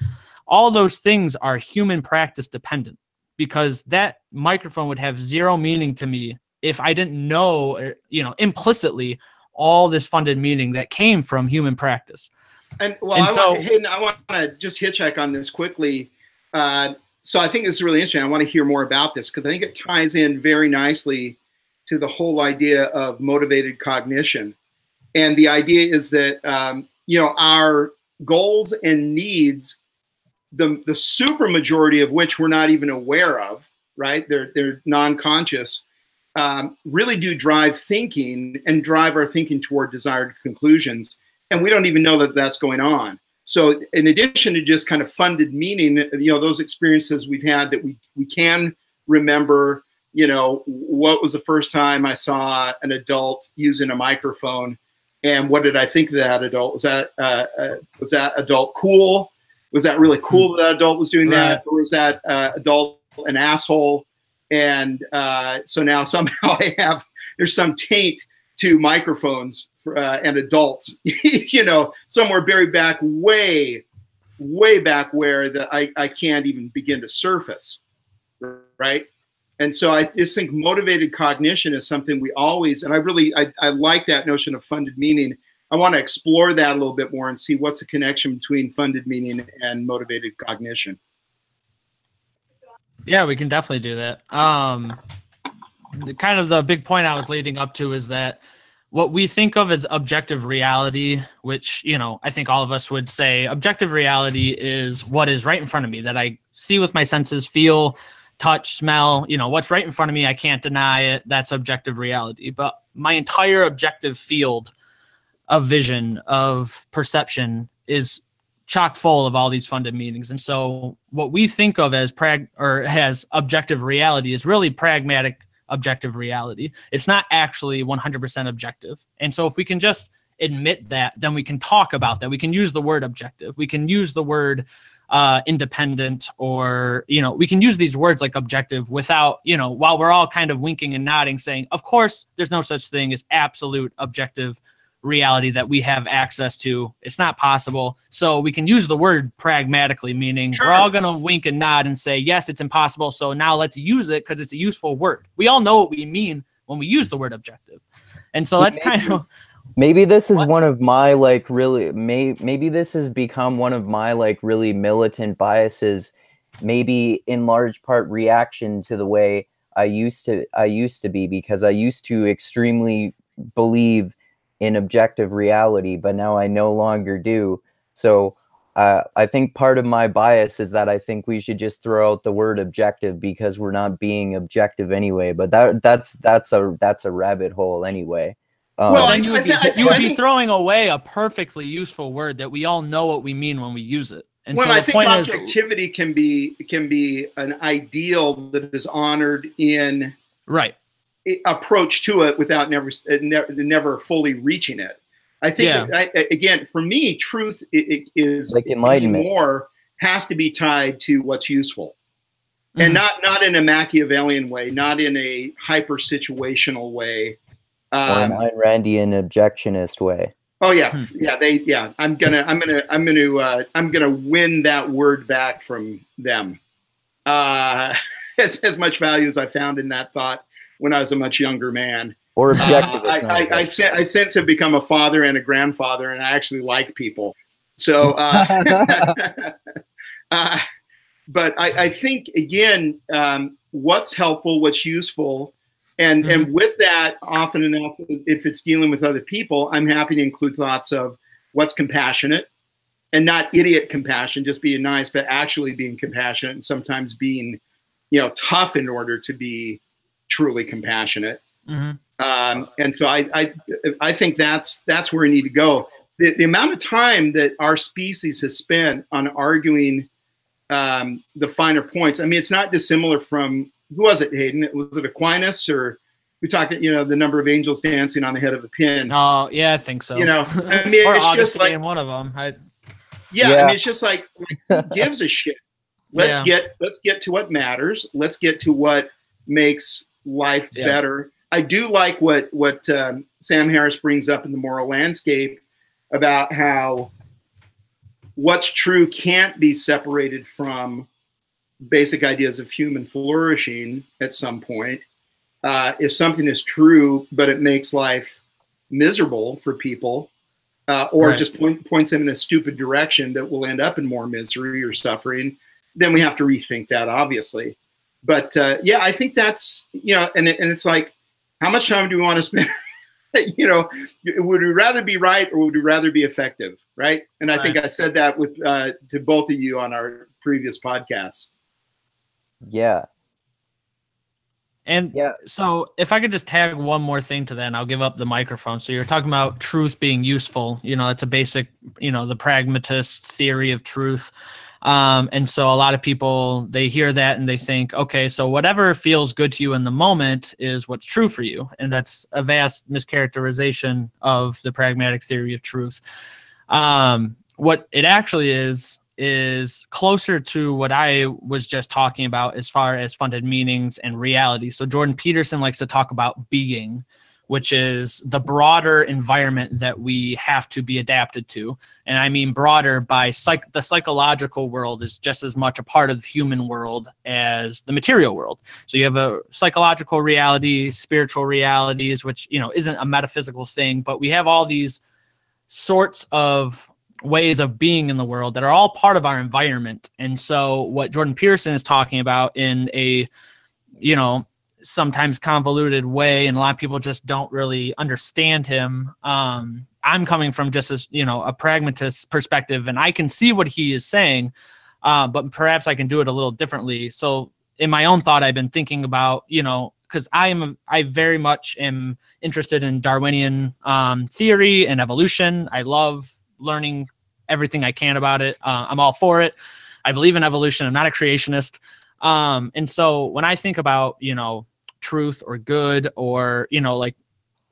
All those things are human practice dependent, because that microphone would have zero meaning to me if I didn't know, implicitly all this funded meaning that came from human practice. And Hayden, I want to just hitchhike on this quickly. So I think this is really interesting. I want to hear more about this because I think it ties in very nicely to the whole idea of motivated cognition. And the idea is that, our goals and needs, the super majority of which we're not even aware of, right? They're non-conscious, really do drive thinking and drive our thinking toward desired conclusions. And we don't even know that that's going on. So in addition to just kind of funded meaning, those experiences we've had that we can remember, what was the first time I saw an adult using a microphone, and what did I think of that adult? Was that adult cool? Was that really cool that adult was doing that? Or was that adult an asshole? And so now somehow there's some taint to microphones and adults, somewhere buried back way back where I can't even begin to surface, right? And so I just think motivated cognition is something we always, and I like that notion of funded meaning. I want to explore that a little bit more and see what's the connection between funded meaning and motivated cognition. Yeah, we can definitely do that. Kind of the big point I was leading up to is that what we think of as objective reality, which, I think all of us would say objective reality is what is right in front of me that I see with my senses, feel, touch, smell, what's right in front of me. I can't deny it. That's objective reality. But my entire objective field of vision, of perception is chock full of all these funded meanings. And so what we think of as as objective reality is really pragmatic objective reality. It's not actually 100% objective. And so if we can just admit that, then we can talk about that. We can use the word objective. We can use the word independent, or, we can use these words like objective without, while we're all kind of winking and nodding, saying, of course, there's no such thing as absolute objective reality that we have access to. It's not possible. So we can use the word pragmatically, meaning we're all going to wink and nod and say, yes, it's impossible. So now let's use it because it's a useful word. We all know what we mean when we use the word objective. And so that's kind of... Maybe this is one of my maybe this has become one of my really militant biases, maybe in large part reaction to the way I used to be, because I used to extremely believe in objective reality, but now I no longer do. So I think part of my bias is that I think we should just throw out the word objective because we're not being objective anyway. But that's a rabbit hole anyway. Well, you would be throwing away a perfectly useful word that we all know what we mean when we use it. And well, so I think objectivity can be an ideal that is honored in approach to it without never fully reaching it. I think again, for me, truth is like enlightenment. More has to be tied to what's useful, and not in a Machiavellian way, not in a hyper situational way. Or an Ayn Randian objectionist way. Oh yeah, I'm gonna win that word back from them. As much value as I found in that thought when I was a much younger man. Or objective. I since have become a father and a grandfather, and I actually like people. So, but I think again, what's helpful, what's useful. And with that, often enough, if it's dealing with other people, I'm happy to include thoughts of what's compassionate, and not idiot compassion, just being nice, but actually being compassionate, and sometimes being, tough in order to be truly compassionate. And so I think that's where we need to go. The amount of time that our species has spent on arguing the finer points. I mean, it's not dissimilar from, who was it, Hayden? Was it Aquinas, or we talked, the number of angels dancing on the head of a pin? Oh, yeah, I think so. I mean, or it's just like one of them. I mean, it's just like who gives a shit? Let's get to what matters. Let's get to what makes life better. I do like what Sam Harris brings up in The Moral Landscape about how what's true can't be separated from basic ideas of human flourishing at some point. If something is true, but it makes life miserable for people, or just points them in a stupid direction that will end up in more misery or suffering, then we have to rethink that, obviously. But yeah, I think that's, and it's like, how much time do we want to spend? Would we rather be right or would we rather be effective, right? And I think I said that with to both of you on our previous podcasts. Yeah. And so if I could just tag one more thing to that, and I'll give up the microphone. So you're talking about truth being useful. It's a basic, the pragmatist theory of truth. And so a lot of people, they hear that and they think, okay, so whatever feels good to you in the moment is what's true for you. And that's a vast mischaracterization of the pragmatic theory of truth. What it actually is closer to what I was just talking about as far as funded meanings and reality. So Jordan Peterson likes to talk about being, which is the broader environment that we have to be adapted to. And I mean broader by the psychological world is just as much a part of the human world as the material world. So you have a psychological reality, spiritual realities, which, isn't a metaphysical thing, but we have all these sorts of ways of being in the world that are all part of our environment. And so what Jordan Peterson is talking about in a, sometimes convoluted way, and a lot of people just don't really understand him. I'm coming from just as, a pragmatist perspective, and I can see what he is saying, but perhaps I can do it a little differently. So in my own thought, I've been thinking about, because I very much am interested in Darwinian theory and evolution. I love learning everything I can about it. I'm all for it. I believe in evolution. I'm not a creationist. And so when I think about, truth or good or, like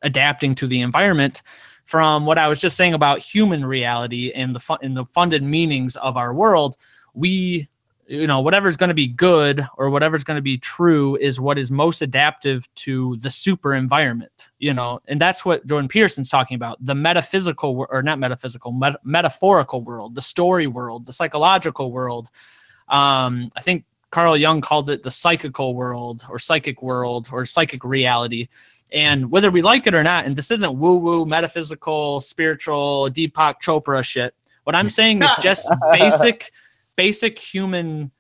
adapting to the environment, from what I was just saying about human reality and the funded meanings of our world, we, whatever's going to be good or whatever's going to be true is what is most adaptive to the super environment, and that's what Jordan Peterson's talking about, the metaphysical or not metaphysical, metaphorical world, the story world, the psychological world. I think Carl Jung called it the psychical world or psychic reality. And whether we like it or not, and this isn't woo-woo, metaphysical, spiritual, Deepak Chopra shit. What I'm saying is just basic human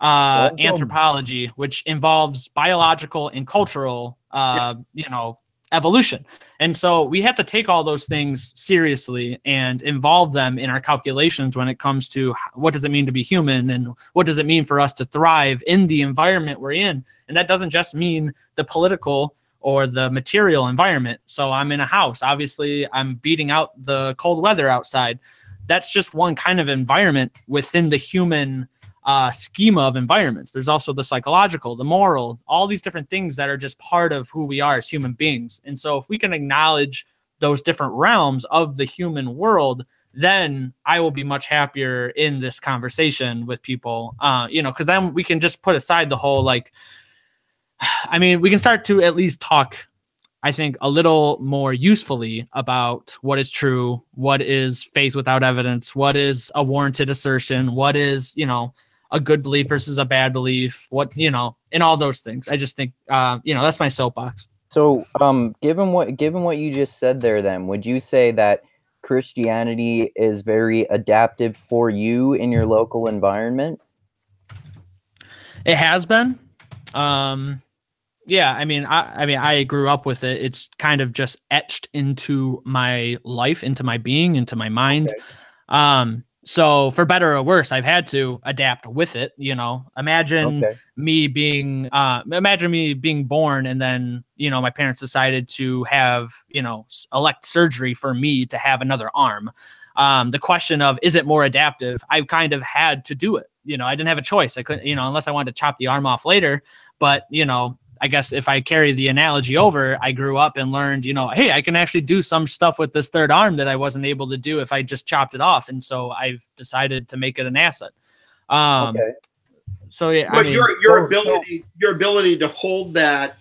anthropology, which involves biological and cultural, evolution. And so we have to take all those things seriously and involve them in our calculations when it comes to what does it mean to be human and what does it mean for us to thrive in the environment we're in. And that doesn't just mean the political or the material environment. So I'm in a house. Obviously, I'm beating out the cold weather outside. That's just one kind of environment within the human schema of environments. There's also the psychological, the moral, all these different things that are just part of who we are as human beings. And so if we can acknowledge those different realms of the human world, then I will be much happier in this conversation with people, because then we can just put aside the whole, we can start to at least talk, I think, a little more usefully about what is true, what is faith without evidence, what is a warranted assertion, what is, a good belief versus a bad belief, and all those things. I just think, that's my soapbox. So, given what you just said there, then would you say that Christianity is very adaptive for you in your local environment? It has been. Yeah, I grew up with it. It's kind of just etched into my life, into my being, into my mind. Okay. So for better or worse, I've had to adapt with it. Imagine me being born, and then my parents decided to have elect surgery for me to have another arm. The question of, is it more adaptive? I kind of had to do it. I didn't have a choice. I couldn't, unless I wanted to chop the arm off later. But I guess if I carry the analogy over, I grew up and learned, hey, I can actually do some stuff with this third arm that I wasn't able to do if I just chopped it off. And so I've decided to make it an asset. Okay. So yeah, but your ability to hold that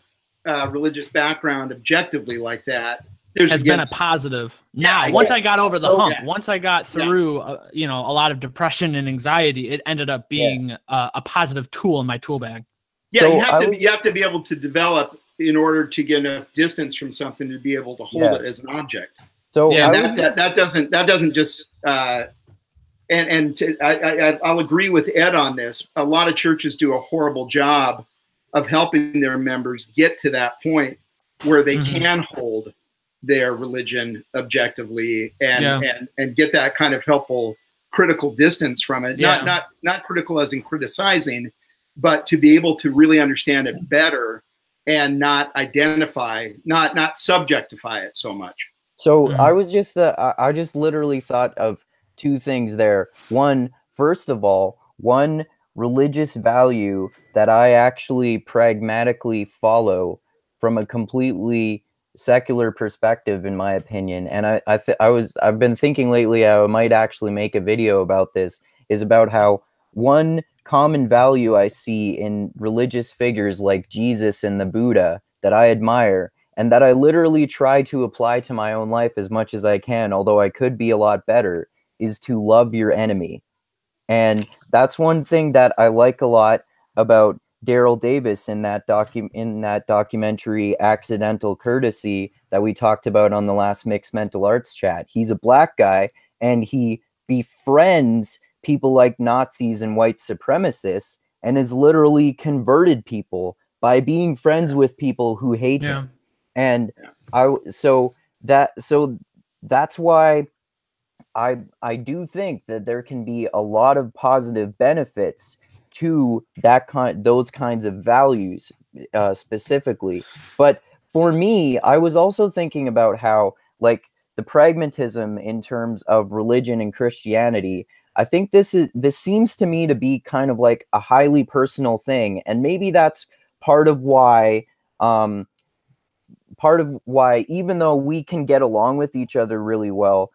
religious background objectively like that, there's has been a positive. Now, once I got over the hump, once I got through, you know, a lot of depression and anxiety, it ended up being a positive tool in my tool bag. Yeah, so you have to be able to develop in order to get enough distance from something to be able to hold it as an object. So that doesn't just I'll agree with Ed on this. A lot of churches do a horrible job of helping their members get to that point where they can hold their religion objectively and get that kind of helpful critical distance from it. Not critical as in criticizing, but to be able to really understand it better and not identify, not subjectify it so much. So I just literally thought of two things there. One, first of all, one religious value that I actually pragmatically follow from a completely secular perspective, in my opinion, and I've been thinking lately I might actually make a video about this, is about how one common value I see in religious figures like Jesus and the Buddha that I admire and that I literally try to apply to my own life as much as I can, although I could be a lot better, is to love your enemy. And that's one thing that I like a lot about Daryl Davis in that documentary Accidental Courtesy that we talked about on the last Mixed Mental Arts chat. He's a black guy and he befriends people like Nazis and white supremacists and has literally converted people by being friends with people who hate him. And so that's why I do think that there can be a lot of positive benefits to those kinds of values specifically. But for me, I was also thinking about how, like, the pragmatism in terms of religion and Christianity, I think this seems to me to be kind of like a highly personal thing, and maybe that's part of why even though we can get along with each other really well,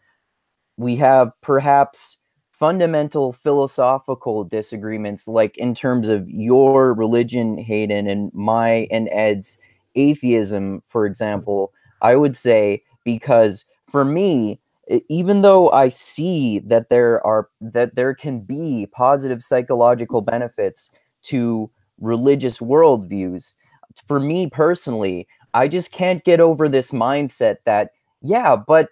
we have perhaps fundamental philosophical disagreements, like in terms of your religion, Hayden, and my and Ed's atheism, for example. I would say, because for me, even though I see that there can be positive psychological benefits to religious worldviews, for me personally, I just can't get over this mindset that, but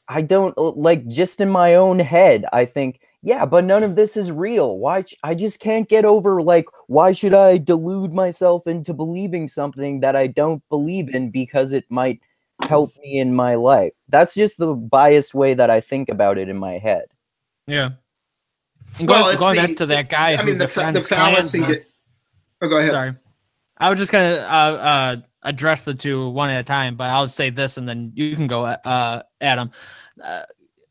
I don't, like, just in my own head, I think, but none of this is real. Why? I just can't get over, like, why should I delude myself into believing something that I don't believe in because it might help me in my life? That's just the biased way that I think about it in my head. Yeah. And going back to that guy, I mean, the fallacy. Oh, go ahead. Sorry, I was just gonna address the two one at a time, but I'll say this and then you can go, Adam.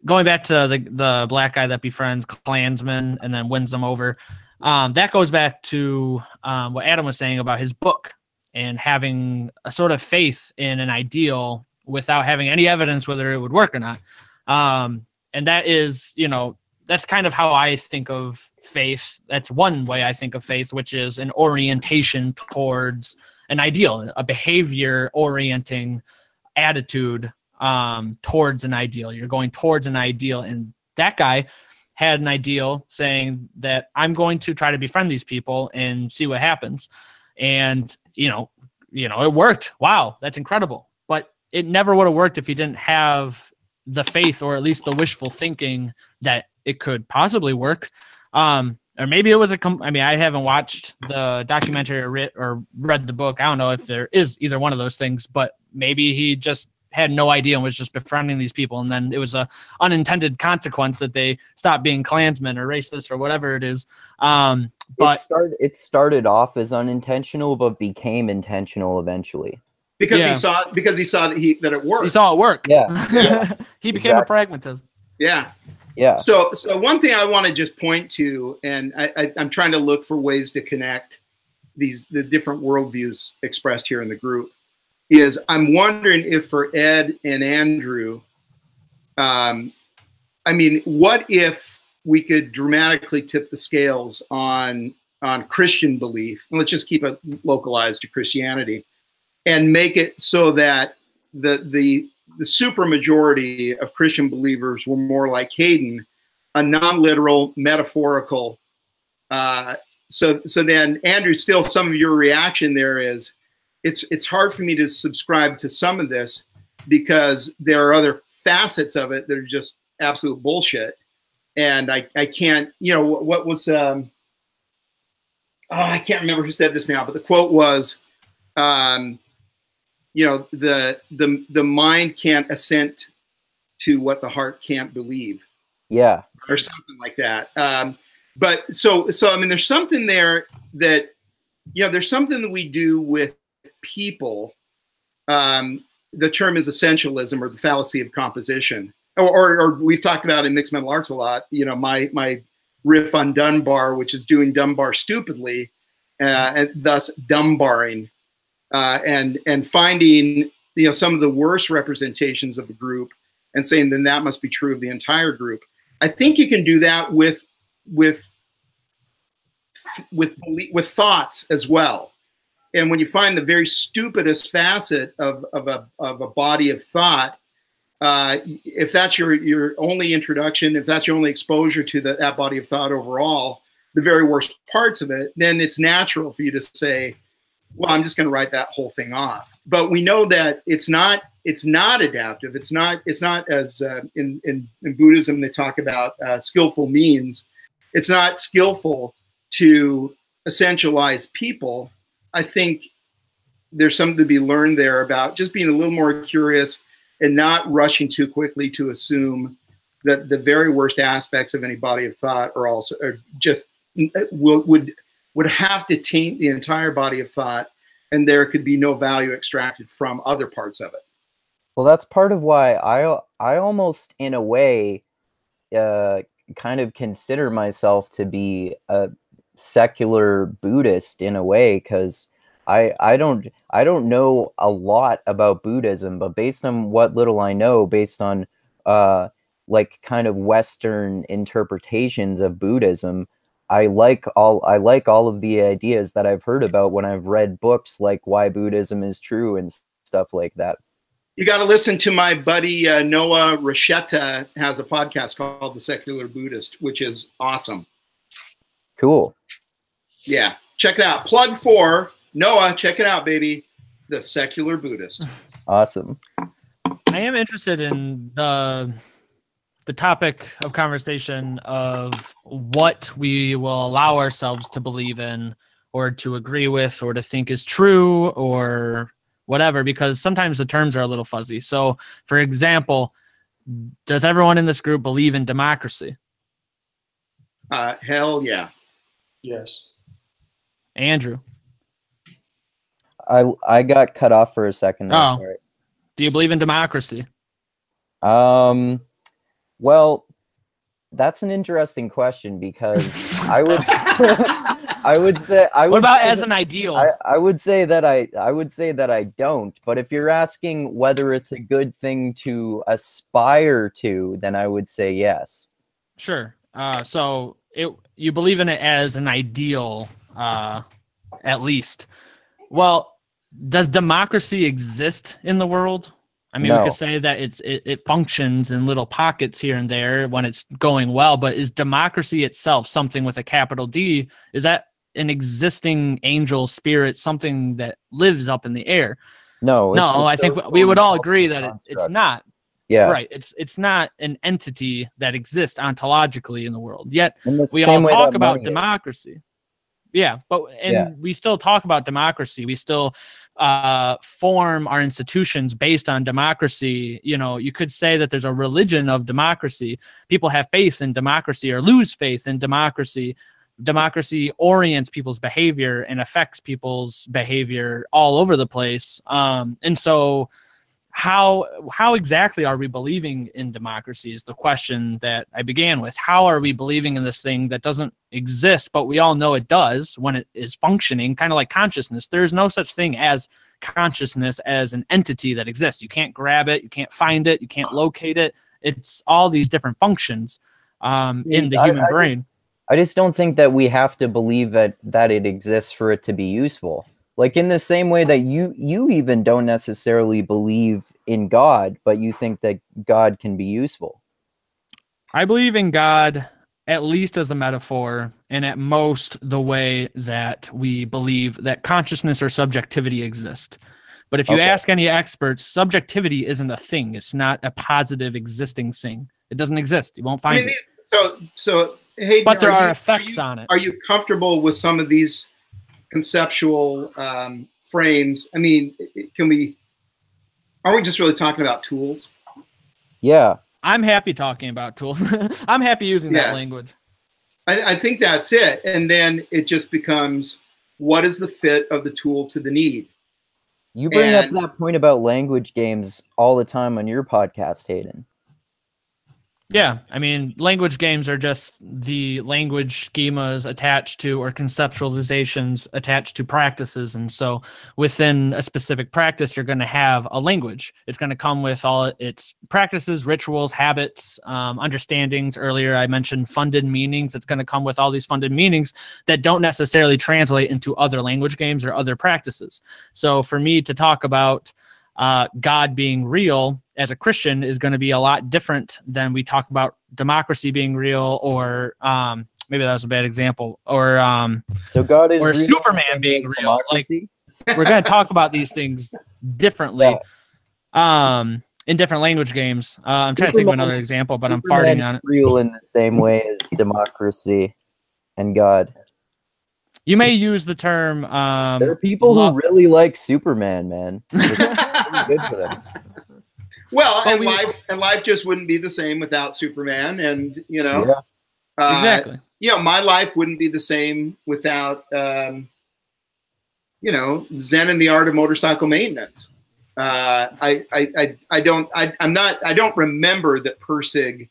Going back to the black guy that befriends Klansmen and then wins them over, that goes back to what Adam was saying about his book and having a sort of faith in an ideal without having any evidence whether it would work or not. And that is, that's kind of how I think of faith. That's one way I think of faith, which is an orientation towards an ideal, a behavior orienting attitude towards an ideal. You're going towards an ideal. And that guy had an ideal saying that I'm going to try to befriend these people and see what happens. And, it worked. Wow, that's incredible. But it never would have worked if he didn't have the faith, or at least the wishful thinking that it could possibly work. Or maybe it was I haven't watched the documentary or read the book. I don't know if there is either one of those things, but maybe he just had no idea and was just befriending these people. And then it was a unintended consequence that they stopped being Klansmen or racist or whatever it is. But it started off as unintentional, but became intentional eventually. Because he saw that it worked. He saw it work. Yeah. He became a pragmatist. Yeah. Yeah. So one thing I want to just point to, and I'm trying to look for ways to connect the different worldviews expressed here in the group, is I'm wondering if for Ed and Andrew, what if we could dramatically tip the scales on Christian belief? And let's just keep it localized to Christianity. and make it so that the super majority of Christian believers were more like Hayden, a non-literal, metaphorical. So then, Andrew, still some of your reaction there is, it's hard for me to subscribe to some of this because there are other facets of it that are just absolute bullshit. And I can't, what was, I can't remember who said this now, but the quote was, the mind can't assent to what the heart can't believe. Yeah. Or something like that. But so, I mean, there's something there that, there's something that we do with people. The term is essentialism, or the fallacy of composition. Or we've talked about in mixed mental arts a lot, my riff on Dunbar, which is doing Dunbar stupidly, and thus Dunbarring, and finding, some of the worst representations of the group and saying then that must be true of the entire group. I think you can do that with thoughts as well. And when you find the very stupidest facet of a body of thought, if that's your only introduction, if that's your only exposure to that body of thought overall, the very worst parts of it, then it's natural for you to say, well, I'm just going to write that whole thing off. But we know that it's not adaptive. It's not as in Buddhism they talk about skillful means. It's not skillful to essentialize people. I think there's something to be learned there about just being a little more curious and not rushing too quickly to assume that the very worst aspects of any body of thought are just would have to taint the entire body of thought, and there could be no value extracted from other parts of it. Well, that's part of why I almost, in a way, kind of consider myself to be a secular Buddhist in a way, because I don't know a lot about Buddhism, but based on what little I know, based on like kind of Western interpretations of Buddhism, I like all of the ideas that I've heard about when I've read books like Why Buddhism is True and stuff like that. You got to listen to my buddy Noah Rasheta has a podcast called The Secular Buddhist, which is awesome. Cool. Yeah, check it out. Plug for Noah, check it out, baby. The Secular Buddhist. Awesome. I am interested in the topic of conversation of what we will allow ourselves to believe in or to agree with or to think is true or whatever, because sometimes the terms are a little fuzzy. So, for example, does everyone in this group believe in democracy? Hell yeah. Yes. Andrew? I got cut off for a second there, Oh. sorry. Do you believe in democracy? Well, that's an interesting question, because I would What about as an ideal? I would say that I don't, but if you're asking whether it's a good thing to aspire to, then I would say yes. Sure. So you believe in it as an ideal, at least. Well, does democracy exist in the world? I mean, No. we could say that it functions in little pockets here and there when it's going well, but is democracy itself something with a capital D? Is that an existing angel spirit, something that lives up in the air? No. No, I think we would all agree that it's not. Yeah. Right. It's not an entity that exists ontologically in the world. Yet In the we same all way talk that about money is. democracy. Yeah, but we still talk about democracy. We still form our institutions based on democracy. You know, you could say that there's a religion of democracy. People have faith in democracy or lose faith in democracy. Democracy orients people's behavior and affects people's behavior all over the place. And so how exactly are we believing in democracy is the question that I began with. How are we believing in this thing that doesn't exist, but we all know it does when it is functioning, kind of like consciousness? There's no such thing as consciousness as an entity that exists. You can't grab it, you can't find it, you can't locate it. It's all these different functions in the human brain. I just don't think that we have to believe that it exists for it to be useful. Like in the same way that you even don't necessarily believe in God, but you think that God can be useful. I believe in God at least as a metaphor, and at most the way that we believe that consciousness or subjectivity exist. But if you ask any experts, subjectivity isn't a thing. It's not a positive existing thing. It doesn't exist. You won't find it. So Hayden, but there are effects on it. Are you comfortable with some of these conceptual frames? I mean, aren't we just really talking about tools? Yeah. I'm happy talking about tools. I'm happy using that language. I think that's it. And then it just becomes, what is the fit of the tool to the need? You bring up that point about language games all the time on your podcast, Hayden. Yeah, I mean, language games are just the language schemas attached to, or conceptualizations attached to practices. And so within a specific practice, you're going to have a language. It's going to come with all its practices, rituals, habits, understandings. Earlier, I mentioned funded meanings. It's going to come with all these funded meanings that don't necessarily translate into other language games or other practices. So for me to talk about God being real as a Christian is going to be a lot different than we talk about democracy being real, or maybe that was a bad example, or so God is or real, Superman being real. Democracy? Like we're going to talk about these things differently in different language games. I'm trying to think of another example, but Superman I'm farting on it. Real in the same way as democracy and God. You may use the term. There are people who really like Superman, man. It's really good for them. Well, and life just wouldn't be the same without Superman, and exactly. My life wouldn't be the same without Zen and the Art of Motorcycle Maintenance. I don't remember that Persig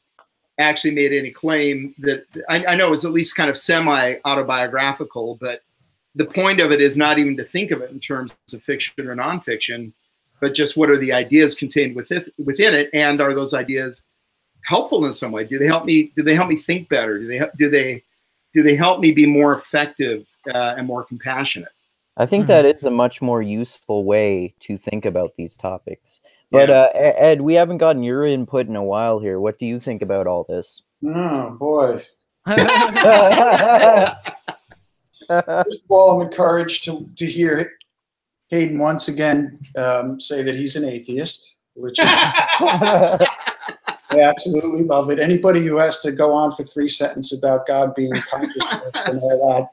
actually made any claim that I know it was at least kind of semi-autobiographical, but the point of it is not even to think of it in terms of fiction or nonfiction, but just what are the ideas contained within it, and are those ideas helpful in some way? Do they help me? Do they help me think better? Do they help me be more effective and more compassionate? I think that is a much more useful way to think about these topics. But Ed, we haven't gotten your input in a while here. What do you think about all this? Oh, boy. First of all, I'm encouraged to hear Hayden once again say that he's an atheist, which is I absolutely love it. Anybody who has to go on for 3 sentences about God being consciousness and all that,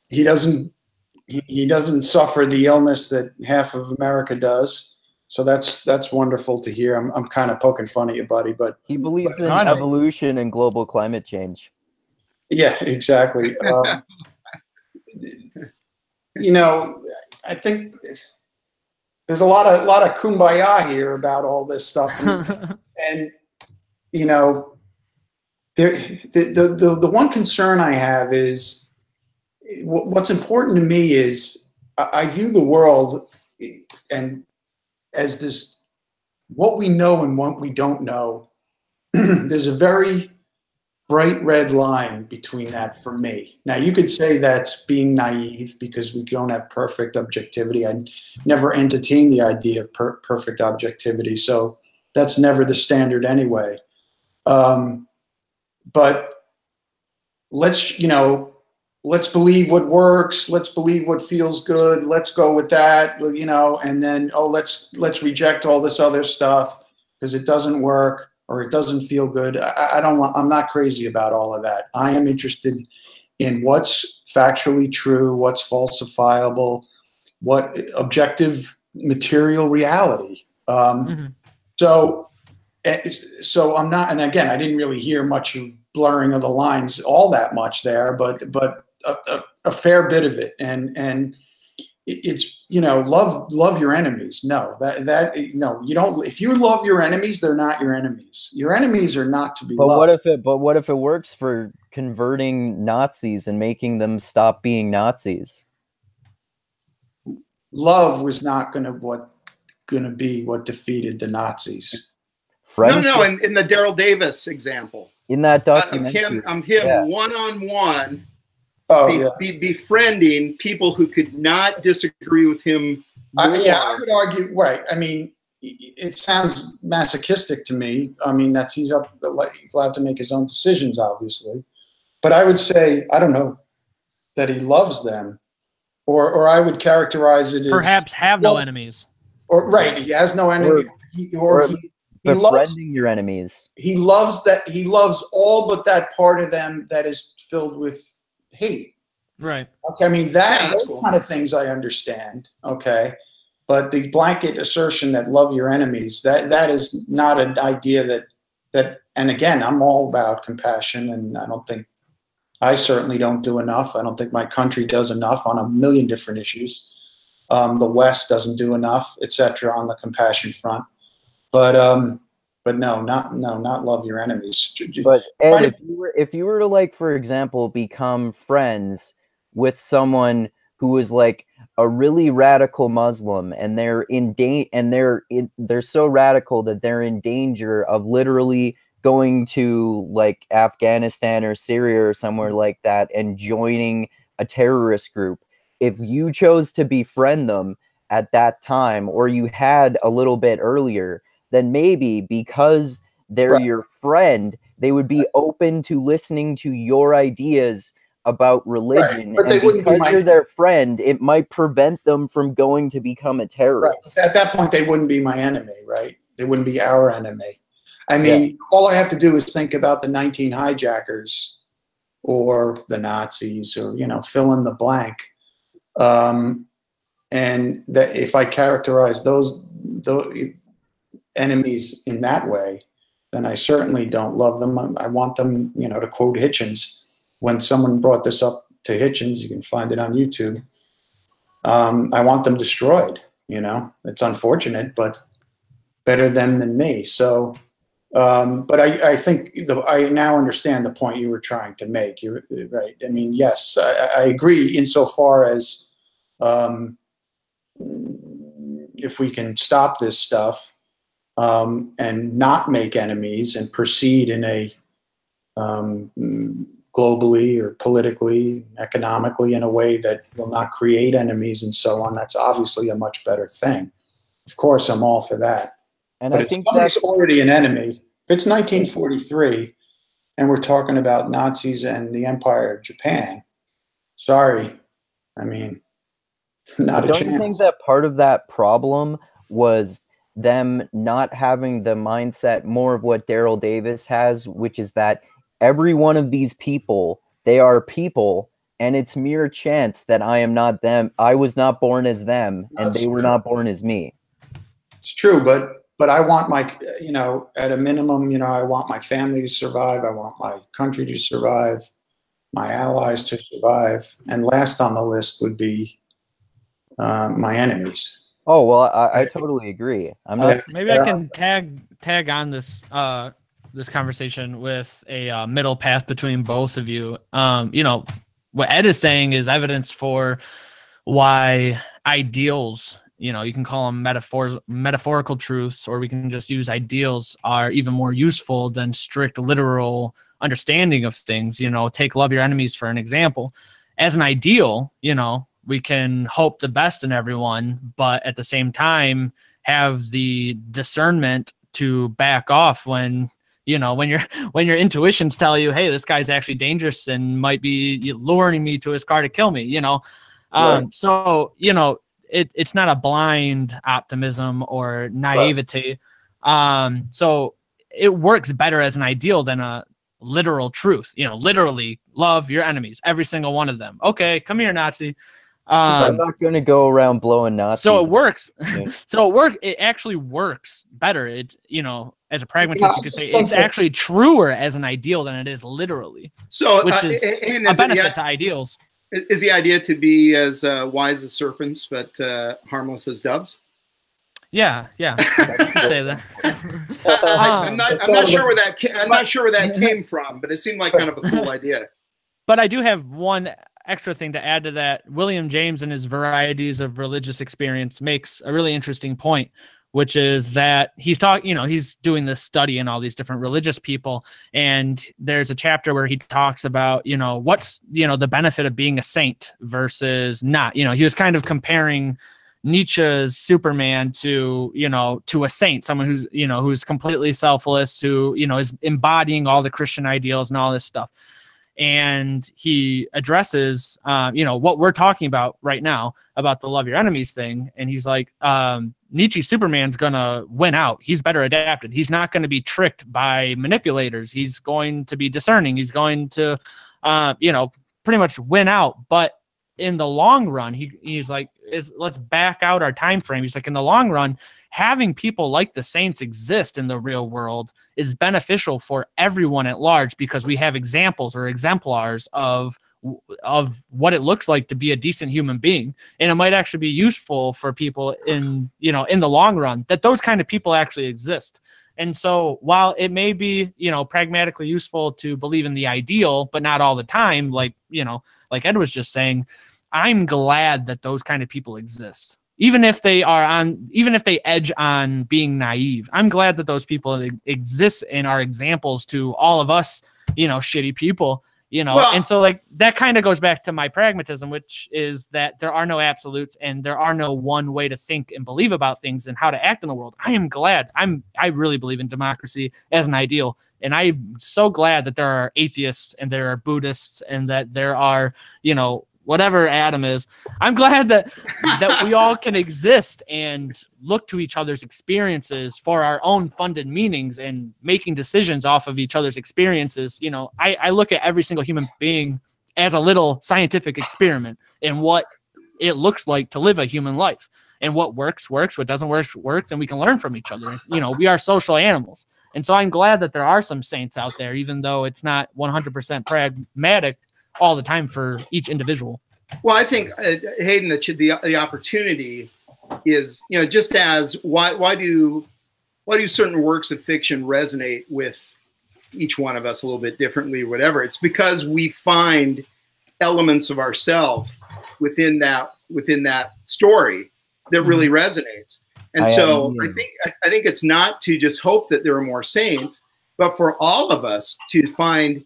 he doesn't suffer the illness that half of America does. So that's wonderful to hear. I'm kind of poking fun at you, buddy, but he believes in evolution and global climate change. Yeah, exactly. I think there's a lot of kumbaya here about all this stuff, and the one concern I have is what's important to me is I view the world and as this what we know and what we don't know. There's a very bright red line between that for me. Now, you could say that's being naive because we don't have perfect objectivity. I never entertained the idea of perfect objectivity, so that's never the standard anyway. But let's believe what works. Let's believe what feels good. Let's go with that, and then let's reject all this other stuff because it doesn't work or it doesn't feel good. I'm not crazy about all of that. I am interested in what's factually true, what's falsifiable, what objective material reality. So I'm not, and again, I didn't really hear much of blurring of the lines all that much there, but a fair bit of it. And it's, love your enemies. No, no, you don't. If you love your enemies, they're not your enemies. Your enemies are not to be loved. What if it works for converting Nazis and making them stop being Nazis? Love was not going to be what defeated the Nazis. Friendship. No, in the Daryl Davis example. In that documentary. Of him one-on-one befriending people who could not disagree with him more. I would argue, right. I mean, it sounds masochistic to me. I mean, he's allowed to make his own decisions, obviously. But I would say, I don't know, that he loves them. Or I would characterize it as perhaps have no enemies. Or right, he has no enemy. He befriending your enemies. He loves that. He loves all but that part of them that is filled with hate. Right. Okay. I mean those kind of things I understand. Okay, but the blanket assertion that love your enemies, that is not an idea that. And again, I'm all about compassion, and I certainly don't do enough. I don't think my country does enough on a million different issues. The West doesn't do enough, etc., on the compassion front. But no, not love your enemies. But Ed, if you were to, like, for example, become friends with someone who is like a really radical Muslim, and they're so radical that they're in danger of literally going to like Afghanistan or Syria or somewhere like that and joining a terrorist group, if you chose to befriend them at that time, or you had a little bit earlier, then maybe because they're your friend, they would be open to listening to your ideas about religion. But they wouldn't because you're their friend, it might prevent them from going to become a terrorist. At that point, they wouldn't be my enemy, right? They wouldn't be our enemy. I mean, all I have to do is think about the 19 hijackers or the Nazis, or, fill in the blank. And that if I characterize those enemies in that way, then I certainly don't love them. I want them, to quote Hitchens, when someone brought this up to Hitchens, you can find it on YouTube. I want them destroyed. It's unfortunate, but better them than me. So, but I think I now understand the point you were trying to make. You're right. I mean, yes, I agree insofar as if we can stop this stuff and not make enemies and proceed in a globally or politically, economically, in a way that will not create enemies and so on, that's obviously a much better thing. Of course, I'm all for that. And but I think that's already an enemy. If it's 1943 and we're talking about Nazis and the Empire of Japan, sorry, I mean, not a chance. Don't you think that part of that problem was them not having the mindset more of what Daryl Davis has, which is that every one of these people, they are people, and it's mere chance that I am not them. I was not born as them, and they were not born as me. It's true, but I want my, at a minimum, I want my family to survive. I want my country to survive, my allies to survive. And last on the list would be my enemies. Oh, well, I totally agree. I'm not. Maybe I can tag on this this conversation with a middle path between both of you. What Ed is saying is evidence for why ideals, you can call them metaphorical truths, or we can just use ideals, are even more useful than strict literal understanding of things. Take love your enemies for an example. As an ideal, we can hope the best in everyone, but at the same time have the discernment to back off when your intuitions tell you, hey, this guy's actually dangerous and might be luring me to his car to kill me. Right. So it's not a blind optimism or naivety. Right. So it works better as an ideal than a literal truth. Literally love your enemies, every single one of them. Okay, come here, Nazi. I'm not going to go around blowing Nazis. So it works. It actually works better. As a pragmatist, you could say it's actually truer as an ideal than it is literally. So, which is a benefit to ideals. Is the idea to be as wise as serpents, but harmless as doves? Yeah, I can say that. I'm not sure where that came from, but it seemed like kind of a cool idea. But I do have one extra thing to add to that. William James, in his Varieties of Religious Experience, makes a really interesting point, which is that he's he's doing this study in all these different religious people. And there's a chapter where he talks about, what's, the benefit of being a saint versus not. He was kind of comparing Nietzsche's Superman to a saint, someone who's completely selfless, who, is embodying all the Christian ideals and all this stuff. And he addresses, what we're talking about right now about the love your enemies thing. And he's like, Nietzsche's Superman's going to win out. He's better adapted. He's not going to be tricked by manipulators. He's going to be discerning. He's going to, pretty much win out. But in the long run, he's like, let's back out our time frame. He's like, in the long run, having people like the saints exist in the real world is beneficial for everyone at large, because we have examples or exemplars of what it looks like to be a decent human being. And it might actually be useful for people in the long run that those kind of people actually exist. And so while it may be, pragmatically useful to believe in the ideal, but not all the time, like Ed was just saying, I'm glad that those kind of people exist. Even if they edge on being naive, I'm glad that those people exist and are examples to all of us, shitty people, well, and so like that kind of goes back to my pragmatism, which is that there are no absolutes and there are no one way to think and believe about things and how to act in the world. I am glad. I really believe in democracy as an ideal. And I'm so glad that there are atheists and there are Buddhists and that there are, whatever Adam is. I'm glad that we all can exist and look to each other's experiences for our own funded meanings and making decisions off of each other's experiences. I look at every single human being as a little scientific experiment in what it looks like to live a human life, and what works, what doesn't works, and we can learn from each other. We are social animals. And so I'm glad that there are some saints out there, even though it's not 100% pragmatic all the time for each individual. Well, I think, Hayden, that the opportunity is, just as why do certain works of fiction resonate with each one of us a little bit differently or whatever? It's because we find elements of ourselves within that story that really resonates. And I think it's not to just hope that there are more saints, but for all of us to find,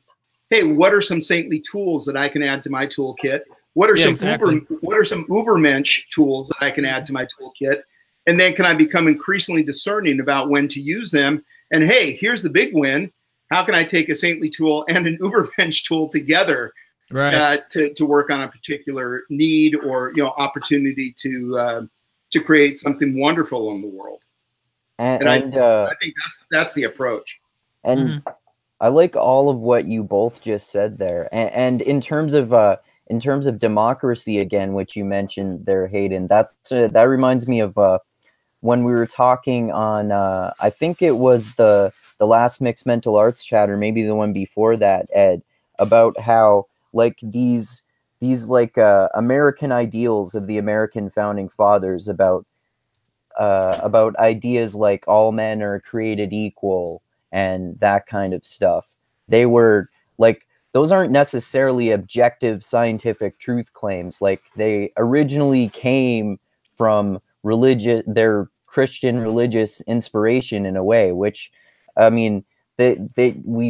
hey, what are some saintly tools that I can add to my toolkit? What are some Ubermensch tools that I can add to my toolkit? And then can I become increasingly discerning about when to use them? And hey, here's the big win. How can I take a saintly tool and an Ubermensch tool together, right, to work on a particular need or opportunity to create something wonderful in the world? And I think that's the approach. And I like all of what you both just said there. And in terms of democracy, again, which you mentioned there, Hayden, that reminds me of when we were talking on, I think it was the last Mixed Mental Arts chat, or maybe the one before that, Ed, about how like these American ideals of the American founding fathers about ideas like all men are created equal and that kind of stuff. They were like, those aren't necessarily objective scientific truth claims. Like, they originally came from their Christian religious inspiration in a way, which, I mean,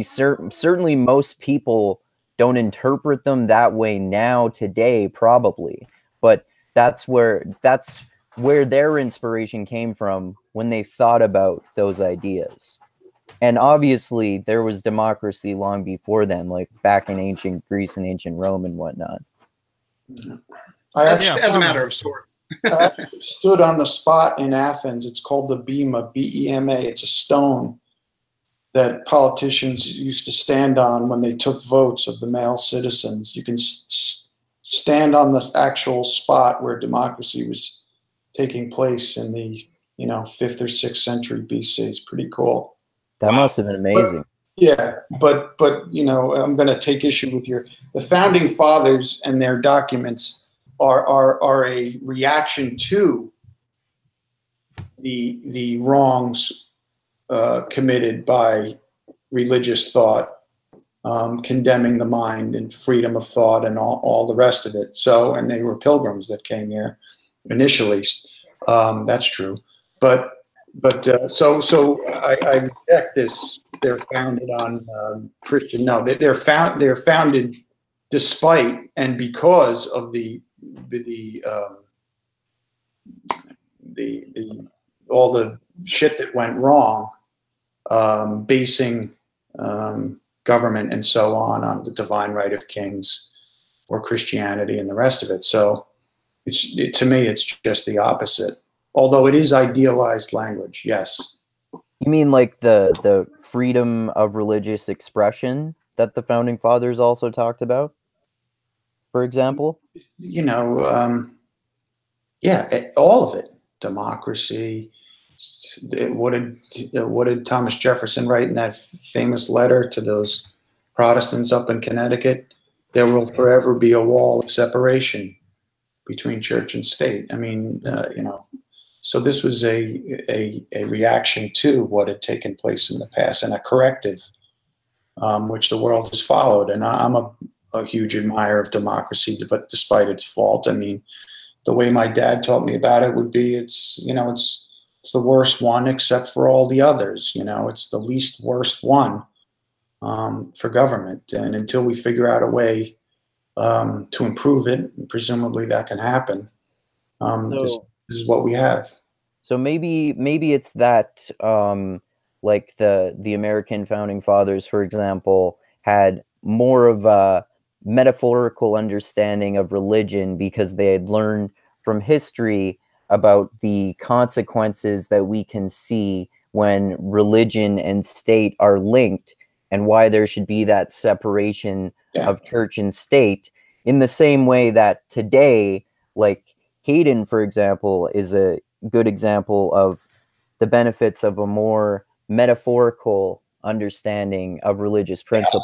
certainly most people don't interpret them that way now today, probably, but that's where their inspiration came from when they thought about those ideas. And obviously, there was democracy long before them, like back in ancient Greece and ancient Rome and whatnot. As a matter of story. I stood on the spot in Athens. It's called the Bema, B-E-M-A. It's a stone that politicians used to stand on when they took votes of the male citizens. You can stand on the actual spot where democracy was taking place in the 5th or 6th century BC. It's pretty cool. That must have been amazing. But I'm going to take issue with the founding fathers and their documents are a reaction to the wrongs committed by religious thought, condemning the mind and freedom of thought and all the rest of it. So, and they were pilgrims that came here initially. That's true. But So I reject this. They're founded on Christian. No, they're founded despite and because of the all the shit that went wrong, basing government and so on the divine right of kings or Christianity and the rest of it. So to me, it's just the opposite. Although it is idealized language, yes. You mean like the freedom of religious expression that the founding fathers also talked about, for example? You know, yeah, all of it. Democracy. What did Thomas Jefferson write in that famous letter to those Protestants up in Connecticut? There will forever be a wall of separation between church and state. I mean, you know, so this was a reaction to what had taken place in the past and a corrective, which the world has followed. And I'm a huge admirer of democracy, but despite its fault, I mean, the way my dad taught me about it would be, it's the worst one except for all the others. You know, it's the least worst one for government. And until we figure out a way to improve it, presumably that can happen. This is what we have. So maybe it's that like the American founding fathers, for example, had more of a metaphorical understanding of religion because they had learned from history about the consequences that we can see when religion and state are linked and why there should be that separation of church and state, in the same way that today, like Hayden, for example, is a good example of the benefits of a more metaphorical understanding of religious principles.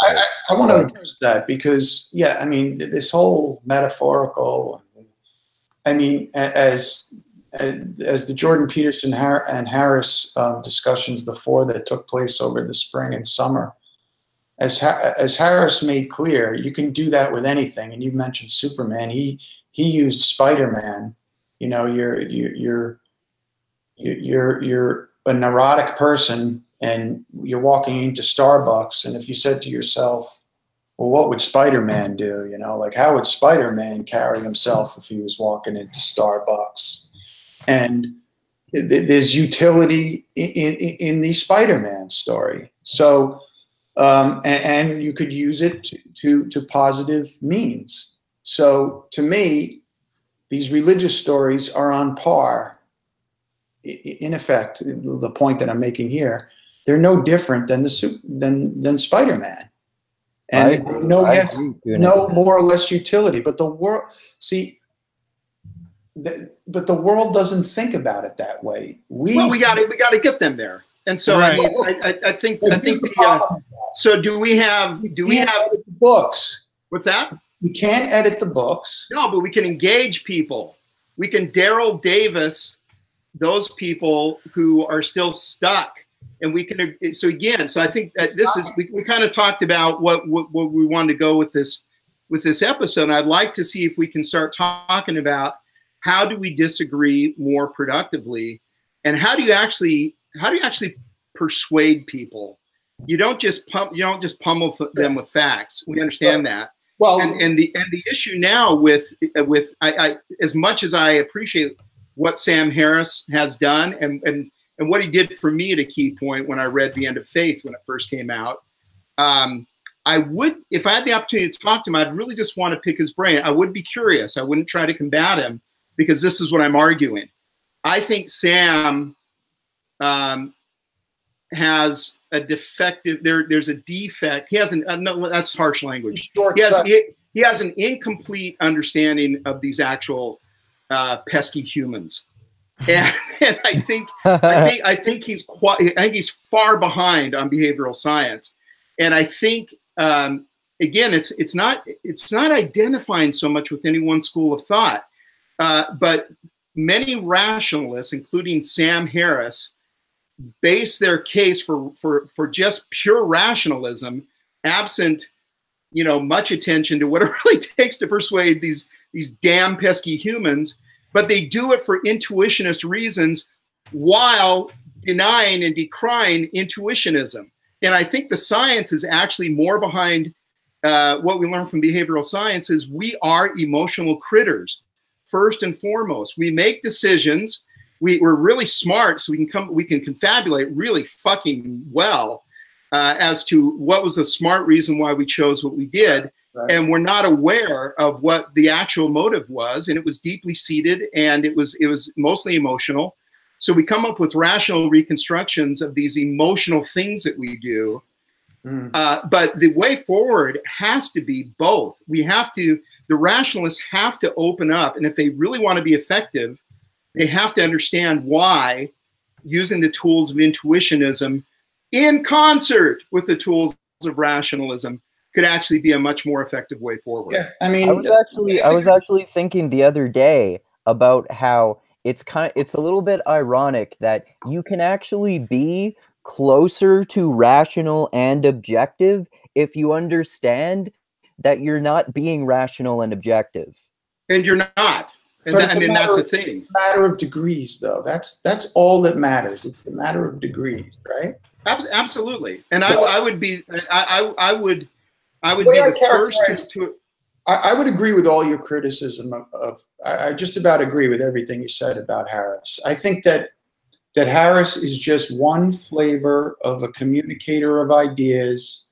I want to address that because, I mean, this whole metaphorical, I mean, as the Jordan Peterson and Harris discussions before that took place over the spring and summer, as Harris made clear, you can do that with anything. And you mentioned Superman. He used Spider-Man. You know, you're a neurotic person and you're walking into Starbucks, and if you said to yourself, well, what would Spider-Man do? You know, like, how would Spider-Man carry himself if he was walking into Starbucks? And there's utility in the Spider-Man story. So, and you could use it to positive means. So to me, these religious stories are on par. In effect, the point that I'm making here, they're no different than than Spider-Man, and no more or less utility. But the world, but the world doesn't think about it that way. We got to get them there. And so right. I think so do we have books? What's that? We can't edit the books. No, but we can engage people. We can Daryl Davis those people who are still stuck, and we can. So I think that this is we kind of talked about what we wanted to go with this episode. And I'd like to see if we can start talking about how do we disagree more productively, and how do you actually persuade people. You don't just pummel them with facts. We understand that. Well, and the issue now with I as much as I appreciate what Sam Harris has done and what he did for me at a key point when I read The End of Faith when it first came out, I would, if I had the opportunity to talk to him, I'd really just want to pick his brain. I would be curious. I wouldn't try to combat him because this is what I'm arguing. I think Sam has a defective. There's a defect. He has no, that's harsh language. He has an incomplete understanding of these actual pesky humans, and I think he's far behind on behavioral science, and I think again it's not identifying so much with any one school of thought, but many rationalists, including Sam Harris, base their case for just pure rationalism, absent much attention to what it really takes to persuade these damn pesky humans, but they do it for intuitionist reasons while denying and decrying intuitionism. And I think the science is actually more behind what we learn from behavioral science is we are emotional critters, first and foremost. We make decisions. We're really smart, so we can confabulate really fucking well as to what was the smart reason why we chose what we did. Right. And we're not aware of what the actual motive was, and it was deeply seated, and it was mostly emotional. So we come up with rational reconstructions of these emotional things that we do. But the way forward has to be both. The rationalists have to open up, and if they really want to be effective, they have to understand why using the tools of intuitionism in concert with the tools of rationalism could actually be a much more effective way forward. Yeah, I mean, I was actually thinking the other day about how it's a little bit ironic that you can actually be closer to rational and objective if you understand that you're not being rational and objective. And you're not. And that's the thing. Matter of degrees, though. That's all that matters. It's the matter of degrees, right? Absolutely. And I would be the first to. I would agree with all your criticism of. I just about agree with everything you said about Harris. I think that Harris is just one flavor of a communicator of ideas.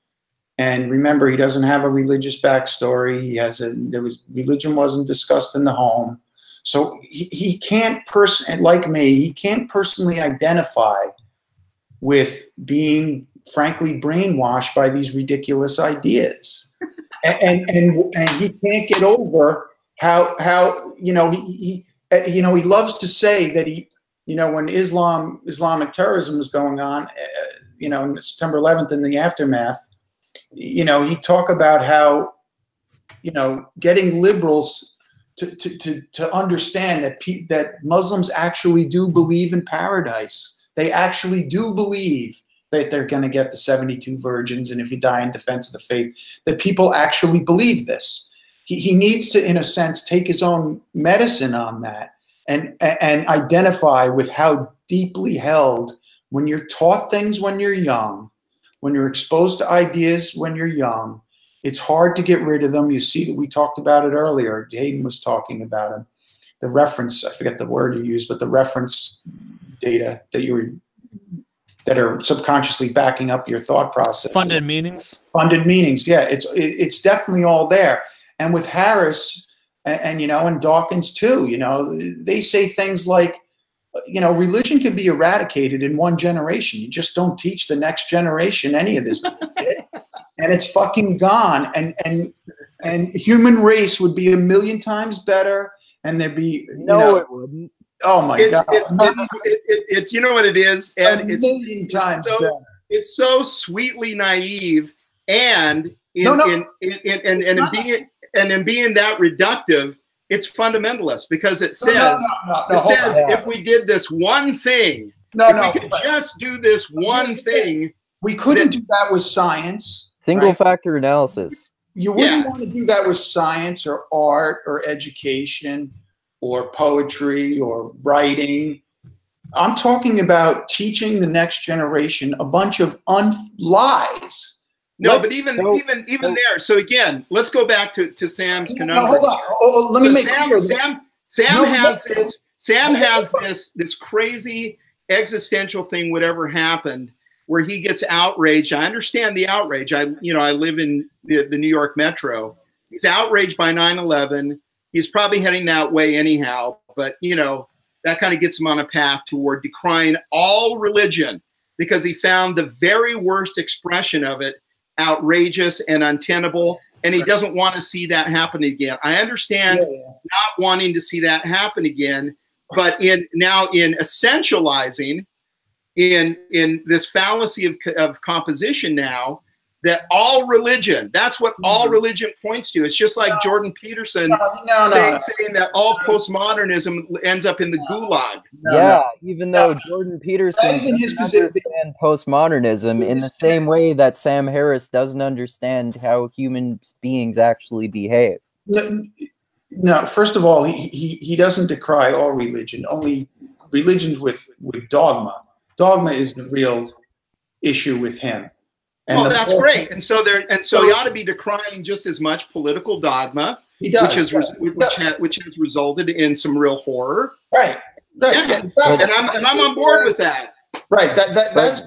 And remember, he doesn't have a religious backstory. Religion wasn't discussed in the home. So he can't like me, he can't personally identify with being frankly brainwashed by these ridiculous ideas. and he can't get over how he loves to say that when Islamic terrorism was going on, in September 11th in the aftermath, he talk about how, getting liberals to understand that Muslims actually do believe in paradise. They actually do believe that they're going to get the 72 virgins, and if you die in defense of the faith, that people actually believe this. He needs to, in a sense, take his own medicine on that and identify with how deeply held, when you're taught things when you're young, when you're exposed to ideas when you're young, it's hard to get rid of them. You see that we talked about it earlier. Hayden was talking about them. The reference, I forget the word you used, but the reference data that are subconsciously backing up your thought process. Funded meanings. Funded meanings, yeah. It's definitely all there. And with Harris and Dawkins too, they say things like, religion can be eradicated in one generation. You just don't teach the next generation any of this. And it's fucking gone. And human race would be 1,000,000 times better. And there'd be, it wouldn't. Oh my God. It's you know what it is? And it's 1,000,000 times better. It's so sweetly naive and in being that reductive, it's fundamentalist because it says if we did this one thing, we could just do this one thing. We couldn't do that with science. Single factor analysis. You wouldn't want to do that with science or art or education or poetry or writing. I'm talking about teaching the next generation a bunch of lies. No, but even there. So again, let's go back to Sam's conundrum. No, hold on. Let me make clear. Sam has this crazy existential thing, whatever happened, where he gets outraged. I understand the outrage. I live in the New York Metro. He's outraged by 9/11. He's probably heading that way anyhow, but that kind of gets him on a path toward decrying all religion because he found the very worst expression of it outrageous and untenable, and he doesn't want to see that happen again. I understand not wanting to see that happen again, but in essentializing in this fallacy of composition now, that all religion, that's what all religion points to. It's just like Jordan Peterson saying that all postmodernism ends up in the gulag. Even though Jordan Peterson doesn't understand postmodernism in the same way that Sam Harris doesn't understand how human beings actually behave. No, first of all, he doesn't decry all religion, only religions with dogma. Dogma is the real issue with him. And well, that's great. And so he ought to be decrying just as much political dogma, he does, which has resulted in some real horror. Right. Yeah. And I'm on board with that. Right. That's.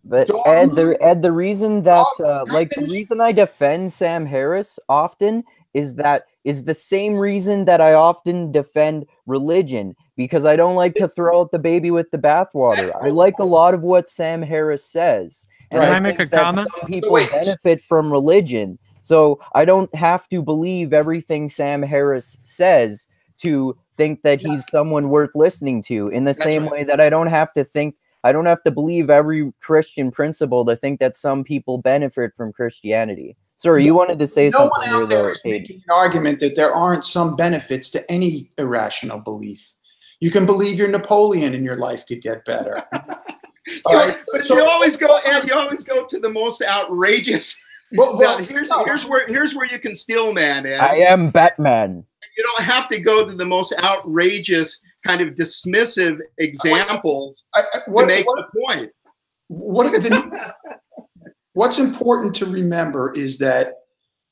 But Ed, the reason that the reason I defend Sam Harris often is the same reason that I often defend religion, because I don't like to throw out the baby with the bathwater. I like a lot of what Sam Harris says. And Can I make a comment? Some people benefit from religion, so I don't have to believe everything Sam Harris says to think that he's someone worth listening to. In the same way that I don't have to believe every Christian principle to think that some people benefit from Christianity. Sorry, you wanted to say something. No one out there is making an argument that there aren't some benefits to any irrational belief. You can believe you're Napoleon and your life could get better. But you always go, Ed. You always go to the most outrageous. Well, here's where you can steal, man. Ed. I am Batman. You don't have to go to the most outrageous, kind of dismissive examples to make the point. What's important to remember is that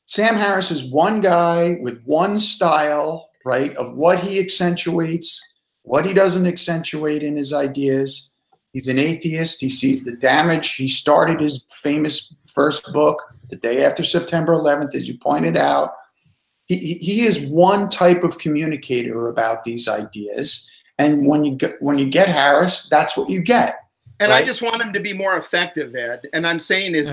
Sam Harris is one guy with one style, right, of what he accentuates, what he doesn't accentuate in his ideas. He's an atheist. He sees the damage. He started his famous first book the day after September 11th, as you pointed out. He is one type of communicator about these ideas. And when you get Harris, that's what you get. And right? I just want him to be more effective, Ed. And I'm saying if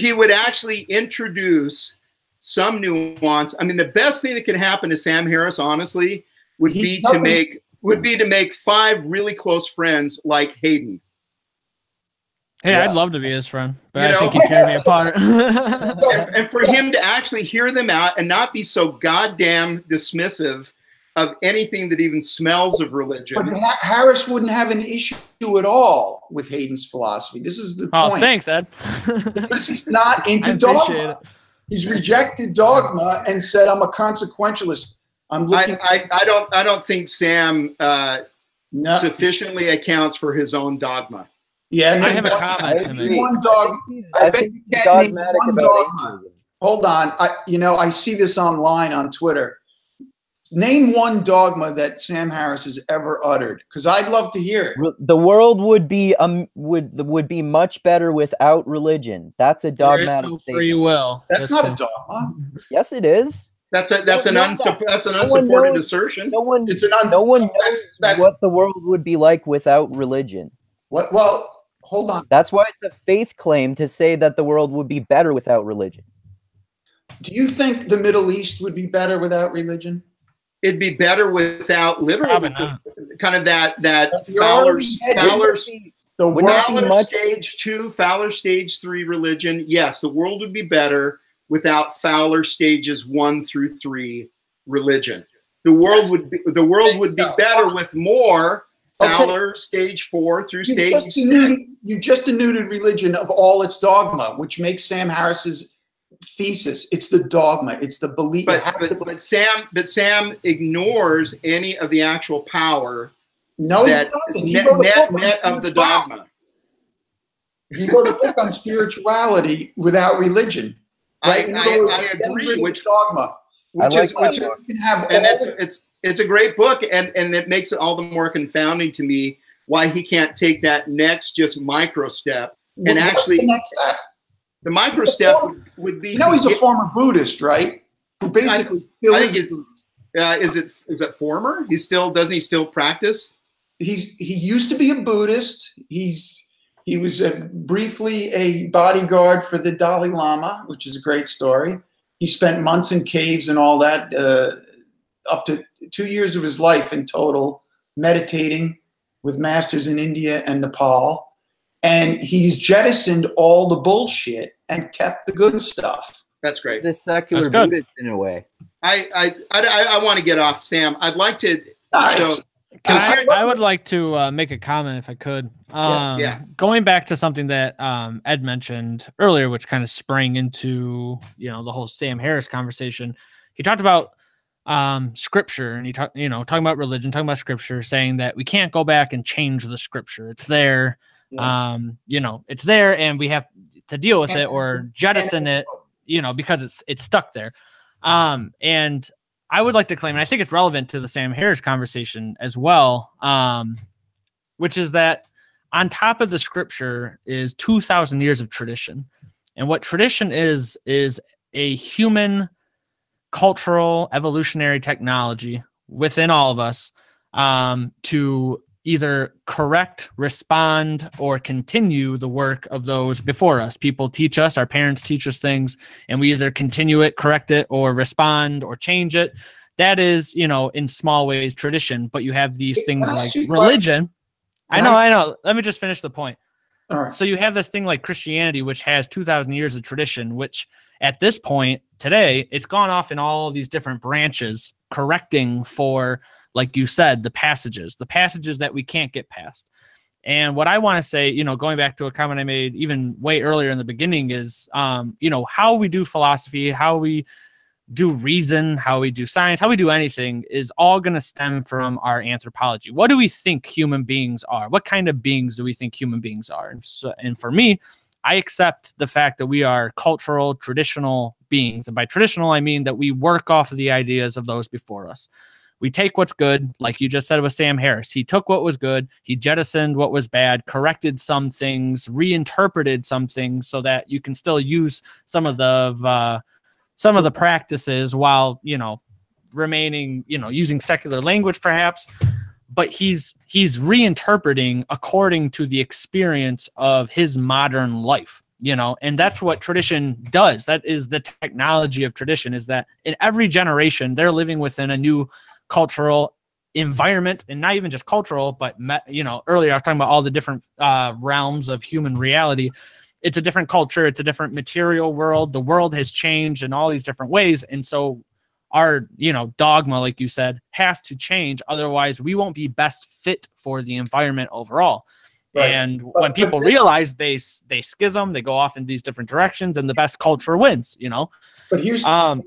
he would actually introduce some nuance. I mean, the best thing that could happen to Sam Harris, honestly, would be to make 5 really close friends like Hayden. Hey, I'd love to be his friend, but I think he tear me apart. and for him to actually hear them out and not be so goddamn dismissive of anything that even smells of religion. But Harris wouldn't have an issue at all with Hayden's philosophy. This is the point. Oh, thanks, Ed. Because he's not into dogma. He's rejected dogma and said, "I'm a consequentialist." I don't think Sam sufficiently accounts for his own dogma. Yeah, I have a comment to make. One dog. I bet you can't name one dogma. Hold on. I see this online on Twitter. Name one dogma that Sam Harris has ever uttered, because I'd love to hear it. The world would be much better without religion. That's a dogmatic statement. Free will. That's not a dogma. Yes, it is. That's an unsupported assertion. No one knows what the world would be like without religion. What? Well, hold on. That's why it's a faith claim to say that the world would be better without religion. Do you think the Middle East would be better without religion? It'd be better without literally kind of that Fowler's stage 2, Fowler stage 3 religion. Yes, the world would be better without Fowler stages 1 through 3 religion. The world would be better with more Fowler stage 4 through stage 6. You just denuded religion of all its dogma, which makes Sam Harris's thesis. It's the dogma. It's the belief. But Sam ignores any of the actual power. No, that he doesn't. Net of the dogma. He wrote a book on spirituality without religion. Right? I agree. Which dogma? It's a great book, and it makes it all the more confounding to me why he can't take that next just micro step and actually. The next step? The micro step would be. He's a former Buddhist, right? Who basically is it former? Doesn't he still practice? He used to be a Buddhist. He was briefly a bodyguard for the Dalai Lama, which is a great story. He spent months in caves and all that, up to 2 years of his life in total, meditating with masters in India and Nepal. And he's jettisoned all the bullshit and kept the good stuff. That's great. The secular Buddhist in a way. I want to get off, Sam. I'd like to. I would like to make a comment if I could. Going back to something that Ed mentioned earlier, which kind of sprang into the whole Sam Harris conversation. He talked about scripture, and talking about religion, talking about scripture, saying that we can't go back and change the scripture. It's there. Yeah. It's there, and we have to deal with it or jettison it, because it's stuck there. And I would like to claim, and I think it's relevant to the Sam Harris conversation as well, which is that on top of the scripture is 2,000 years of tradition. And what tradition is a human cultural evolutionary technology within all of us, to either correct, respond, or continue the work of those before us. People teach us, our parents teach us things, and we either continue it, correct it, or respond or change it. That is, in small ways, tradition. But you have these things like religion. I know. Let me just finish the point. All right. So you have this thing like Christianity, which has 2,000 years of tradition, which at this point today, it's gone off in all these different branches, correcting for, like you said, the passages that we can't get past. And what I want to say, going back to a comment I made even way earlier in the beginning is, how we do philosophy, how we do reason, how we do science, how we do anything is all going to stem from our anthropology. What do we think human beings are? What kind of beings do we think human beings are? And for me, I accept the fact that we are cultural, traditional beings. And by traditional, I mean that we work off of the ideas of those before us. We take what's good, like you just said with Sam Harris. He took what was good, he jettisoned what was bad, corrected some things, reinterpreted some things so that you can still use some of the practices while, remaining, using secular language perhaps. But he's reinterpreting according to the experience of his modern life, and that's what tradition does. That is the technology of tradition, is that in every generation, they're living within a new cultural environment, and not even just cultural, but, earlier I was talking about all the different realms of human reality. It's a different culture. It's a different material world. The world has changed in all these different ways. And so our, dogma, like you said, has to change. Otherwise, we won't be best fit for the environment overall. Right. And when people realize they schism, they go off in these different directions, and the best culture wins, But here's the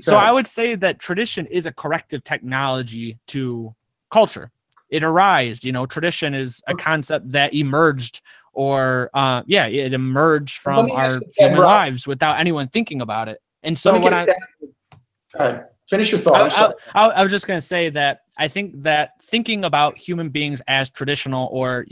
so I would say that tradition is a corrective technology to culture. It arose, tradition is a concept that emerged, or it emerged from our human lives without anyone thinking about it. And so finish your thought. I was just going to say that I think that thinking about human beings as traditional or,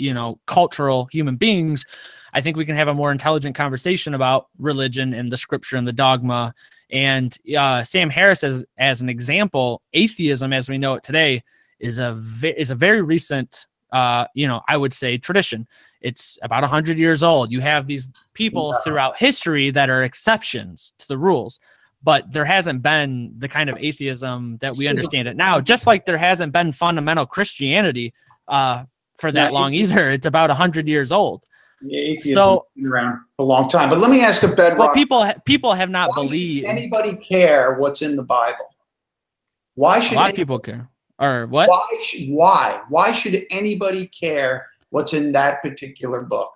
cultural human beings, I think we can have a more intelligent conversation about religion and the scripture and the dogma. And Sam Harris, as an example, atheism as we know it today is a very recent, I would say, tradition. It's about 100 years old. You have these people throughout history that are exceptions to the rules, but there hasn't been the kind of atheism that we understand it now, just like there hasn't been fundamental Christianity for that long either. It's about 100 years old. Yeah, atheism been around a long time. But let me ask a bedrock. Well, people have not believed. Should anybody care what's in the Bible? Why should a lot of people care? Or what? Why should anybody care what's in that particular book?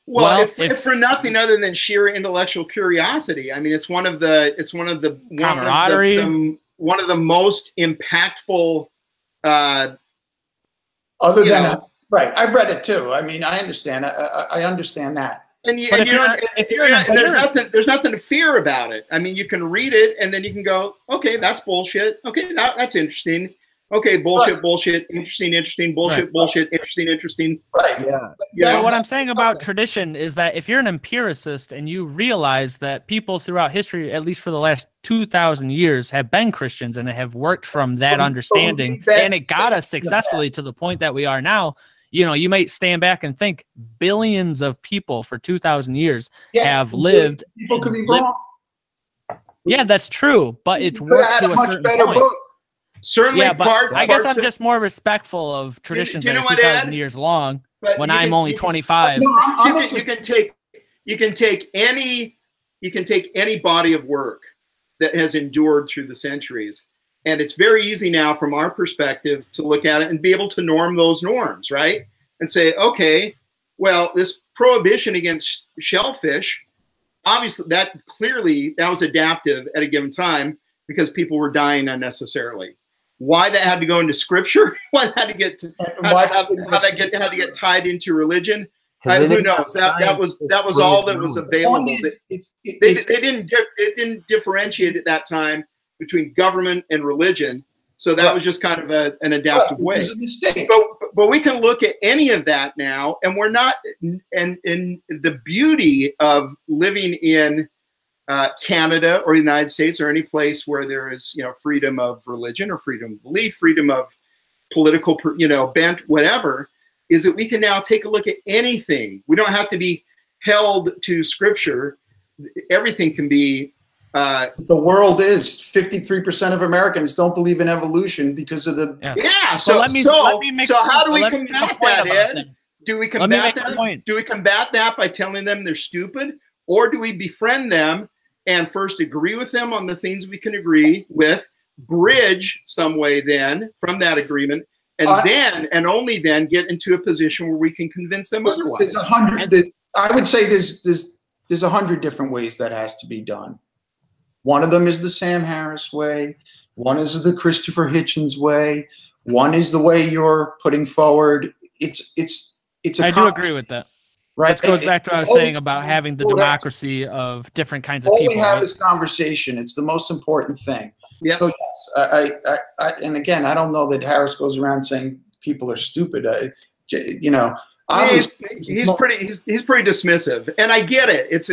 Well, if for nothing other than sheer intellectual curiosity. I mean, it's one of the camaraderie, one of the most impactful. Other than right, I've read it too. I mean, I understand. I understand that. And there's nothing to fear about it. I mean, you can read it and then you can go, okay, that's bullshit. Okay, that's interesting. Okay, bullshit, bullshit, interesting, bullshit, bullshit, interesting. Right, yeah. So what I'm saying about tradition is that if you're an empiricist and you realize that people throughout history, at least for the last 2,000 years, have been Christians and have worked from that understanding, and it got us successfully to the point that we are now, you might stand back and think billions of people for 2,000 years have lived. People could be wrong. Yeah, that's true, but it's worked to a certain point. Book. Certainly, yeah, but I guess I'm just more respectful of traditions that are 2,000 years long. When I'm only 25, you can take any body of work that has endured through the centuries, and it's very easy now, from our perspective, to look at it and be able to norm those norms, right? And say, okay, well, this prohibition against shellfish, obviously, that was adaptive at a given time. because people were dying unnecessarily. Why that had to go into scripture? Why that had to get how to get tied into religion? Who knows? That was all that was available. They didn't differentiate at that time between government and religion. So that was just kind of an adaptive way. It was a mistake. But we can look at any of that now, and we're not. And the beauty of living in Canada or the United States or any place where there is, freedom of religion or freedom of belief, freedom of political, bent, whatever, is that we can now take a look at anything. We don't have to be held to scripture. Everything can be. The world is 53% of Americans don't believe in evolution because of the. Yes. Yeah. So how do we combat that, Ed? Do we combat that? Do we combat that by telling them they're stupid, or do we befriend them and first agree with them on the things we can agree with, bridge some way then from that agreement, and then and only then get into a position where we can convince them otherwise? I would say there's 100 different ways that has to be done. One of them is the Sam Harris way. One is the Christopher Hitchens way. One is the way you're putting forward. I do agree with that. Right. It goes back to what I was saying about having the democracy of different kinds of people. All we have is conversation. It's the most important thing. Yeah. So yes, I and again, I don't know that Harris goes around saying people are stupid. He's pretty dismissive, and I get it. It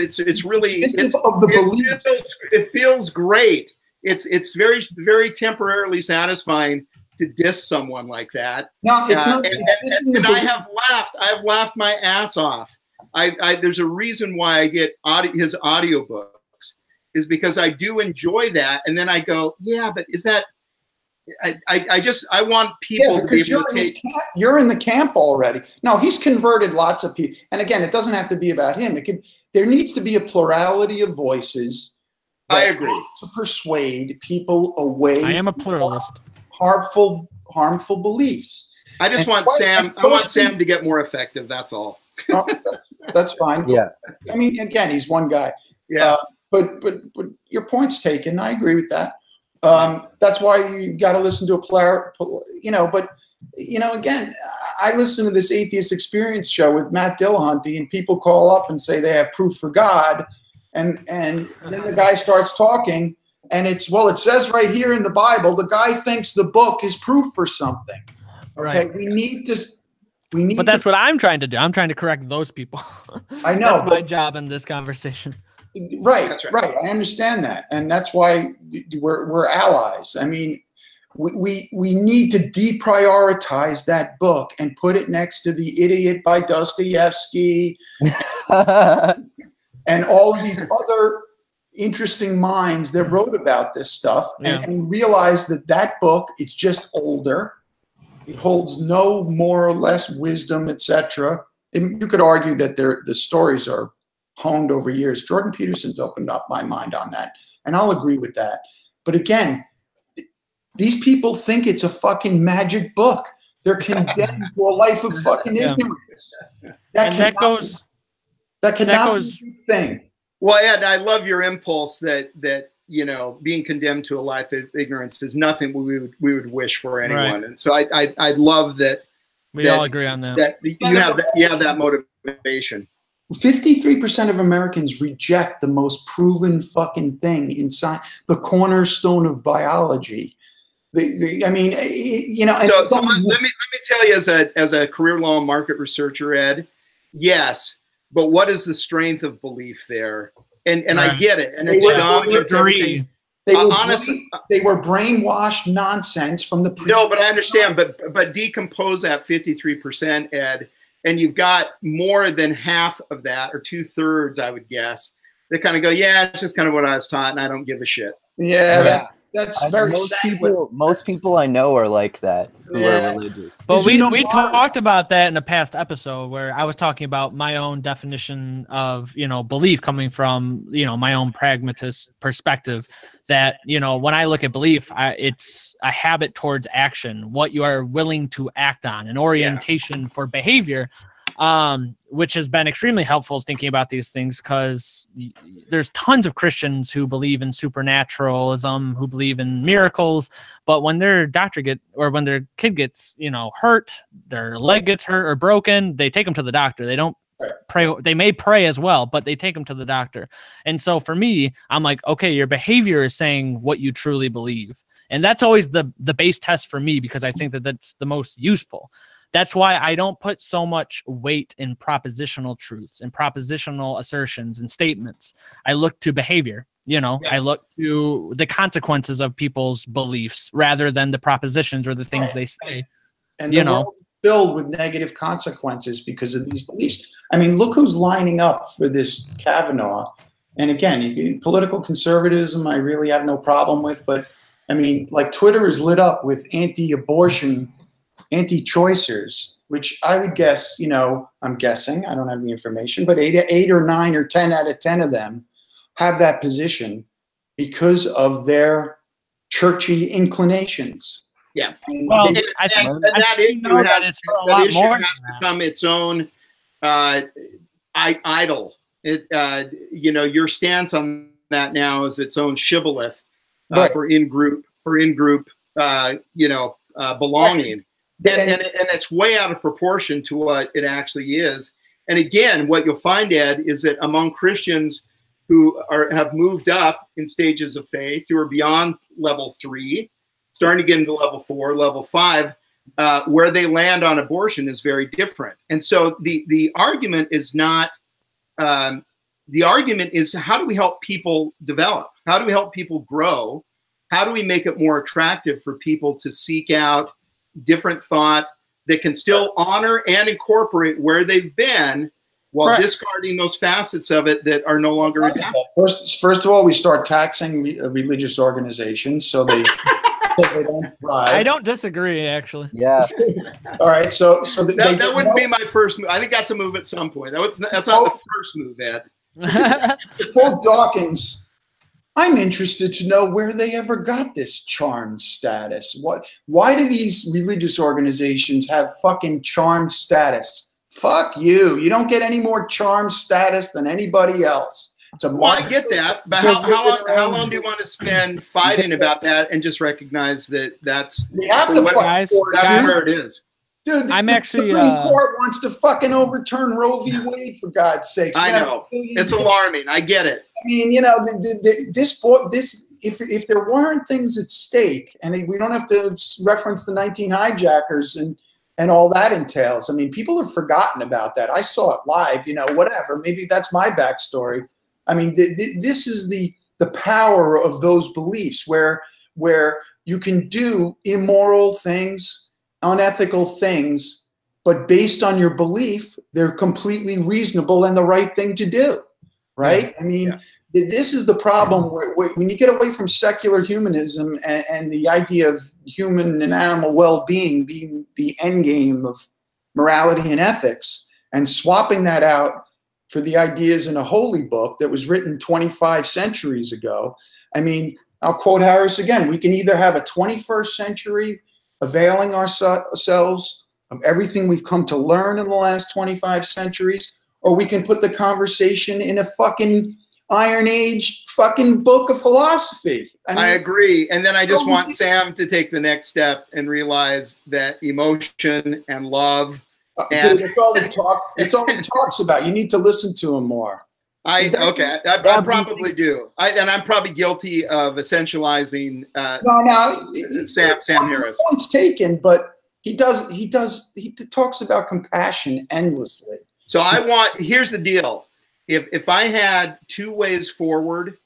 feels great. It's very, very temporarily satisfying to diss someone like that. No, it's not. And I have laughed my ass off. There's a reason why I get his audiobooks is because I do enjoy that, and then I go, yeah, but is that? I want people to be able to take. You're in the camp already. No, he's converted lots of people, and again, it doesn't have to be about him. There needs to be a plurality of voices. I agree. To persuade people away. I am a pluralist. Harmful beliefs. I just want Sam. I want Sam to get more effective. That's all. That's fine. Yeah. I mean, again, he's one guy. Yeah. But your point's taken. I agree with that. That's why you got to listen to a player. But again, I listen to this Atheist Experience show with Matt Dillahunty, and people call up and say they have proof for God, and then the guy starts talking. And it says right here in the Bible, the guy thinks the book is proof for something. Okay, right. But that's what I'm trying to do. I'm trying to correct those people. I know. That's my job in this conversation. Right. I understand that, and that's why we're allies. I mean, we need to deprioritize that book and put it next to The Idiot by Dostoevsky and all of these other interesting minds that wrote about this stuff, and realize that book is just older. It holds no more or less wisdom, etc. You could argue that the stories are honed over years. Jordan Peterson's opened up my mind on that, and I'll agree with that. But again, these people think it's a fucking magic book. They're condemned to a life of fucking ignorance. That cannot be a thing. Well, Ed, I love your impulse that being condemned to a life of ignorance is nothing we would wish for anyone, right. And so I love that. We all agree on that. That you have that motivation. 53% of Americans reject the most proven fucking thing in science, the cornerstone of biology. So let me tell you, as a career law market researcher, Ed, yes. But what is the strength of belief there? And right. I get it. And it's dumb. It's everything. They were brainwashed nonsense from the. No, but I understand. But decompose that 53%, Ed, and you've got more than half of that, or 2/3, I would guess. They kind of go, yeah, it's just kind of what I was taught, and I don't give a shit. Yeah. That's very most people I know are like that who are religious. But we talked about that in a past episode where I was talking about my own definition of belief coming from my own pragmatist perspective. That when I look at belief, it's a habit towards action, what you are willing to act on, an orientation for behavior. which has been extremely helpful thinking about these things, because there's tons of Christians who believe in supernaturalism, who believe in miracles, but when their when their kid gets, hurt, their leg gets hurt or broken, they take them to the doctor. They don't pray. They may pray as well, but they take them to the doctor. And so for me, I'm like, okay, your behavior is saying what you truly believe. And that's always the base test for me, because I think that that's the most useful. That's why I don't put so much weight in propositional truths and propositional assertions and statements. I look to behavior, I look to the consequences of people's beliefs rather than the propositions or the things they say. And the world is filled with negative consequences because of these beliefs. I mean, look who's lining up for this Kavanaugh. And again, political conservatism, I really have no problem with, but I mean, like, Twitter is lit up with anti-abortion, anti-choicers, which I would guess, I'm guessing, I don't have the information, but 8 or 9 or 10 out of 10 of them have that position because of their churchy inclinations. Yeah. Well, I think that issue has become its own idol. Your stance on that now is its own shibboleth. Right. For in-group belonging. And it's way out of proportion to what it actually is. And again, what you'll find, Ed, is that among Christians who have moved up in stages of faith, who are beyond level 3, starting to get into level 4, level 5, where they land on abortion is very different. And so the argument is not, the argument is, how do we help people develop? How do we help people grow? How do we make it more attractive for people to seek out different thought that can still honor and incorporate where they've been while discarding those facets of it that are no longer adaptable? First of all, we start taxing religious organizations so they don't thrive. I don't disagree, actually. Yeah. All right. So that wouldn't be my first move. I think that's a move at some point. That's not the first move, Ed. Paul Dawkins, I'm interested to know where they ever got this charm status. Why do these religious organizations have fucking charm status? Fuck you. You don't get any more charm status than anybody else. Well, I get that, but how long do you want to spend fighting about that and just recognize that that's where it is? Dude, the Supreme Court wants to fucking overturn Roe v. Wade, for God's sakes. I know. It's alarming. I get it. I mean, if there weren't things at stake, and we don't have to reference the 19 hijackers and all that entails. I mean, people have forgotten about that. I saw it live, whatever. Maybe that's my backstory. I mean, this is the power of those beliefs where you can do immoral things, unethical things, but based on your belief, they're completely reasonable and the right thing to do, right? Yeah. I mean, this is the problem where when you get away from secular humanism and the idea of human and animal well-being being the end game of morality and ethics, and swapping that out for the ideas in a holy book that was written 25 centuries ago. I mean, I'll quote Harris again: we can either have a 21st century availing ourselves of everything we've come to learn in the last 25 centuries, or we can put the conversation in a fucking Iron Age fucking book of philosophy. I agree. And then I just want Sam to take the next step and realize that emotion and love. Dude, it's all he talks about. You need to listen to him more. I probably do. I'm probably guilty of essentializing Sam Harris. Point's taken, but he talks about compassion endlessly. So here's the deal. If I had 2 ways forward,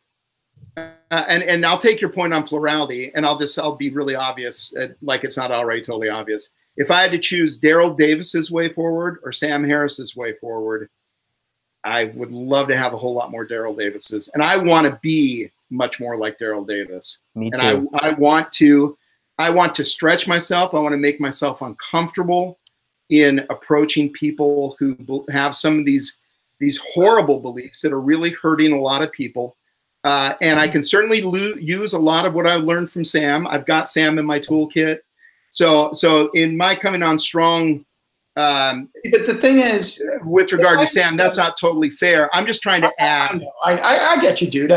and I'll take your point on plurality, and I'll be really obvious, like it's not already totally obvious. If I had to choose Daryl Davis's way forward or Sam Harris's way forward, I would love to have a whole lot more Daryl Davis's, and I want to be much more like Daryl Davis. Me too. And I want to stretch myself. I want to make myself uncomfortable in approaching people who have some of these horrible beliefs that are really hurting a lot of people. And I can certainly use a lot of what I learned from Sam. I've got Sam in my toolkit. So in my coming on strong But the thing is, with regard to Sam, that's not totally fair. I'm just trying to add. I get you, dude.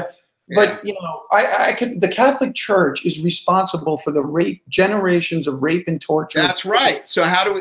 But the Catholic Church is responsible for the generations of rape and torture. That's right. So how do we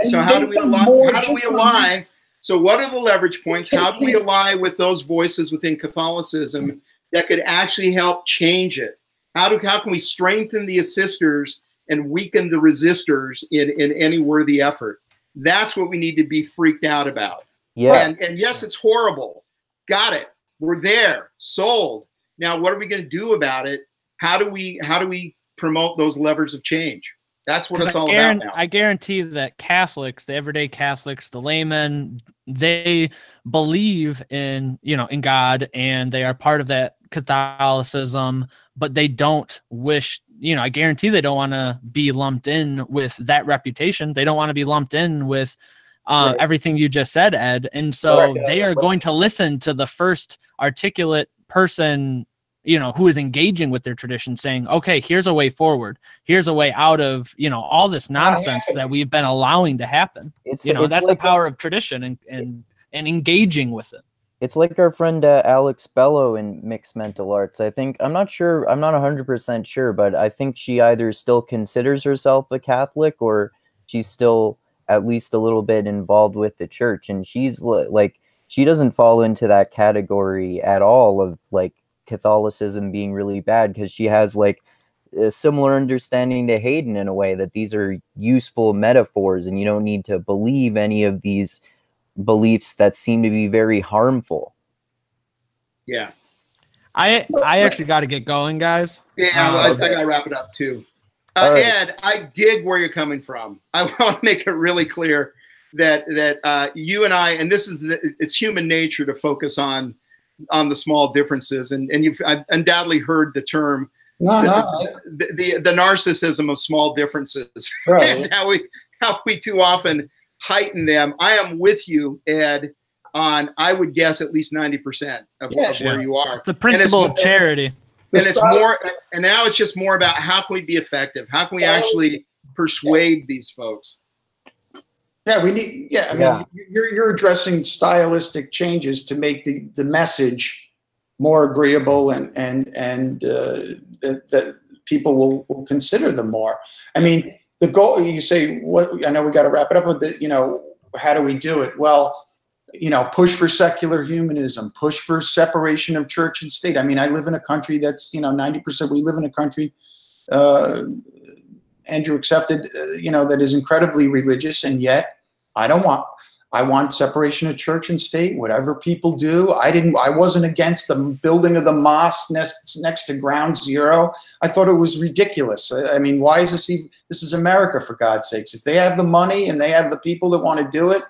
align? So what are the leverage points? How do we align with those voices within Catholicism that could actually help change it? How can we strengthen the assisters and weaken the resistors in any worthy effort? That's what we need to be freaked out about. Yeah. And yes, it's horrible. Got it. We're there. Sold. Now, what are we going to do about it? How do we promote those levers of change? That's what it's all about now. I guarantee that Catholics, the everyday Catholics, the laymen, they believe in God, and they are part of that Catholicism, but they don't wish, I guarantee they don't want to be lumped in with that reputation. They don't want to be lumped in with everything you just said, Ed. And so they are going to listen to the first articulate person, who is engaging with their tradition, saying, okay, here's a way forward. Here's a way out of, all this nonsense that we've been allowing to happen. It's that's like the power of tradition and engaging with it. It's like our friend Alex Bello in Mixed Mental Arts. I'm not 100% sure, but I think she either still considers herself a Catholic or she's still at least a little bit involved with the church. And she's like, she doesn't fall into that category at all of like Catholicism being really bad, because she has like a similar understanding to Hayden in a way that these are useful metaphors and you don't need to believe any of these beliefs that seem to be very harmful. Yeah. I actually got to get going, guys. Yeah, I got to wrap it up too. Right. Ed, I dig where you're coming from. I want to make it really clear that you and I, and it's human nature to focus on the small differences, and you've undoubtedly heard the term the narcissism of small differences, right? And how we too often heighten them. I am with you, Ed, on I would guess at least 90% of where you are. The principle of charity. And it's more, and now it's just more about how can we be effective? How can we actually persuade these folks? Yeah, we need. Yeah, I mean, you're addressing stylistic changes to make the message more agreeable, and that people will consider them more. I mean, the goal. You say, what? I know we got to wrap it up with the. How do we do it? Well, push for secular humanism, push for separation of church and state. I mean, I live in a country that's 90%. We live in a country. Andrew accepted, that is incredibly religious, and yet I want separation of church and state. Whatever people do, I wasn't against the building of the mosque next to Ground Zero. I thought it was ridiculous. I mean, why is this even? This is America, for God's sakes. If they have the money and they have the people that want to do it,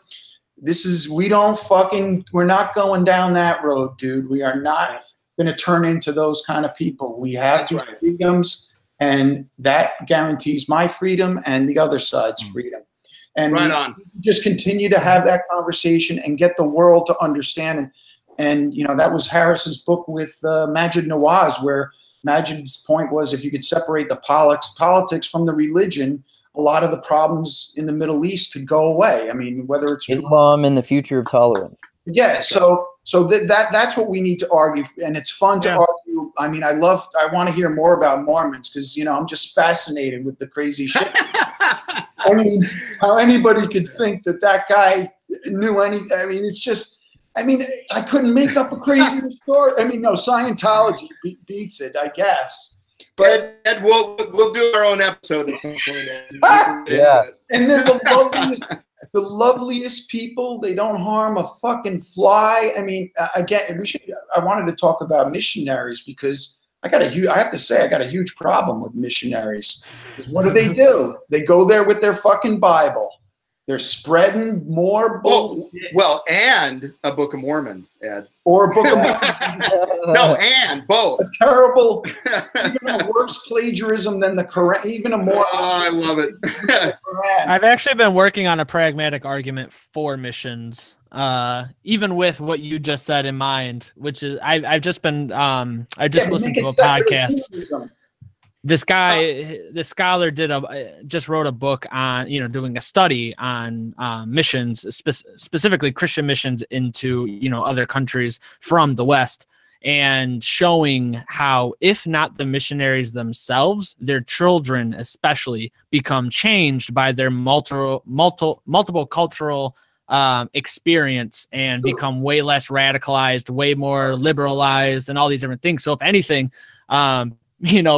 we're not going down that road, dude. We are not going to turn into those kind of people. We have these freedoms. And that guarantees my freedom and the other side's freedom. And we just continue to have that conversation and get the world to understand. And that was Harris's book with Majid Nawaz, where Majid's point was if you could separate the politics from the religion, a lot of the problems in the Middle East could go away. I mean, whether it's Islam and the future of tolerance. Yeah, so that's what we need to argue, and it's fun to argue. I mean, I want to hear more about Mormons because I'm just fascinated with the crazy shit. I mean, how anybody could think that guy knew anything. I mean, it's just. I mean, I couldn't make up a crazier story. I mean, no, Scientology beats it, I guess. But Ed, we'll do our own episode at some point. Yeah, and they're the loveliest people. They don't harm a fucking fly. I mean, again, I wanted to talk about missionaries because I have to say I got a huge problem with missionaries. What do? They go there with their fucking Bible. They're spreading more bullshit. Well, and a Book of Mormon, Ed. Or a Book of Mormon. No, and both. A terrible, even a worse plagiarism than the Quran, even a more. Oh, I love it. I've actually been working on a pragmatic argument for missions, even with what you just said in mind, which is I've just been I just listened to a podcast. this guy, this scholar just wrote a book on, doing a study on missions, specifically Christian missions into, other countries from the West, and showing how, if not the missionaries themselves, their children especially become changed by their multiple cultural experience and become way less radicalized, way more liberalized, and all these different things. So if anything,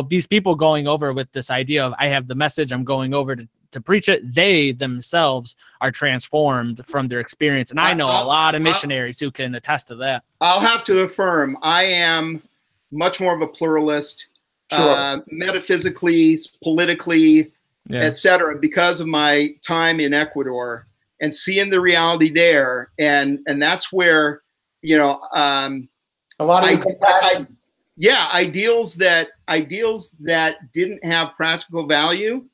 these people going over with this idea of, I have the message, I'm going over to preach it, they themselves are transformed from their experience. And I know a lot of missionaries who can attest to that. I'll have to affirm, I am much more of a pluralist, metaphysically, politically, etc., because of my time in Ecuador and seeing the reality there. And that's where, a lot of compassion. Ideals that didn't have practical value,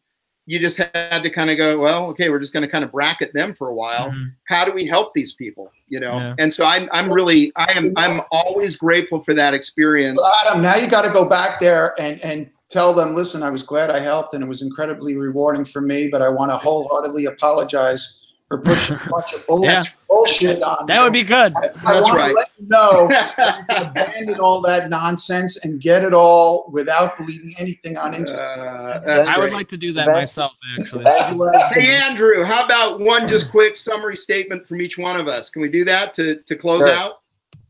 you just had to kind of go, well, okay, we're just going to kind of bracket them for a while. Mm-hmm. How do we help these people? And so I'm always grateful for that experience. Well, Adam, now you got to go back there and tell them, listen, I was glad I helped and it was incredibly rewarding for me, but I want to wholeheartedly apologize for pushing a bunch of bullshit on that would be good. I want to let you know that you can abandon all that nonsense and get it all without believing anything on Instagram. I would like to do that myself, actually. Hey, Andrew, how about one just quick summary statement from each one of us? Can we do that to close out?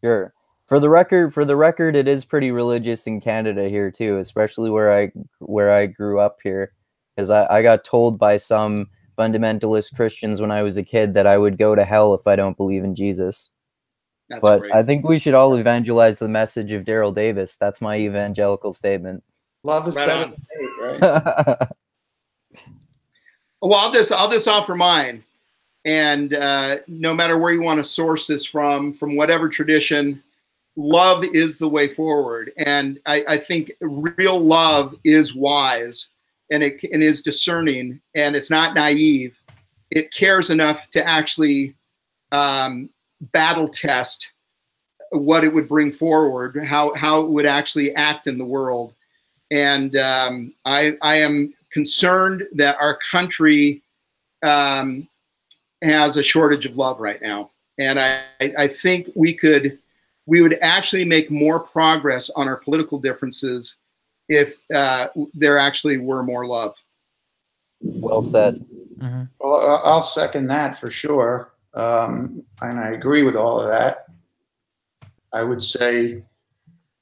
Sure. For the record, it is pretty religious in Canada here too, especially where I grew up here, because I got told by some fundamentalist Christians when I was a kid that I would go to hell if I don't believe in Jesus. But great. I think we should all evangelize the message of Daryl Davis. That's my evangelical statement. Love is better than hate, right? Well, I'll just offer mine. And no matter where you want to source this from whatever tradition, love is the way forward. And I think real love is wise. And it is discerning, and it's not naive. It cares enough to actually battle test what it would bring forward, how it would actually act in the world. And I am concerned that our country has a shortage of love right now. And I think we would actually make more progress on our political differences if there actually were more love. Well said. Mm-hmm. Well, I'll second that for sure. And I agree with all of that. I would say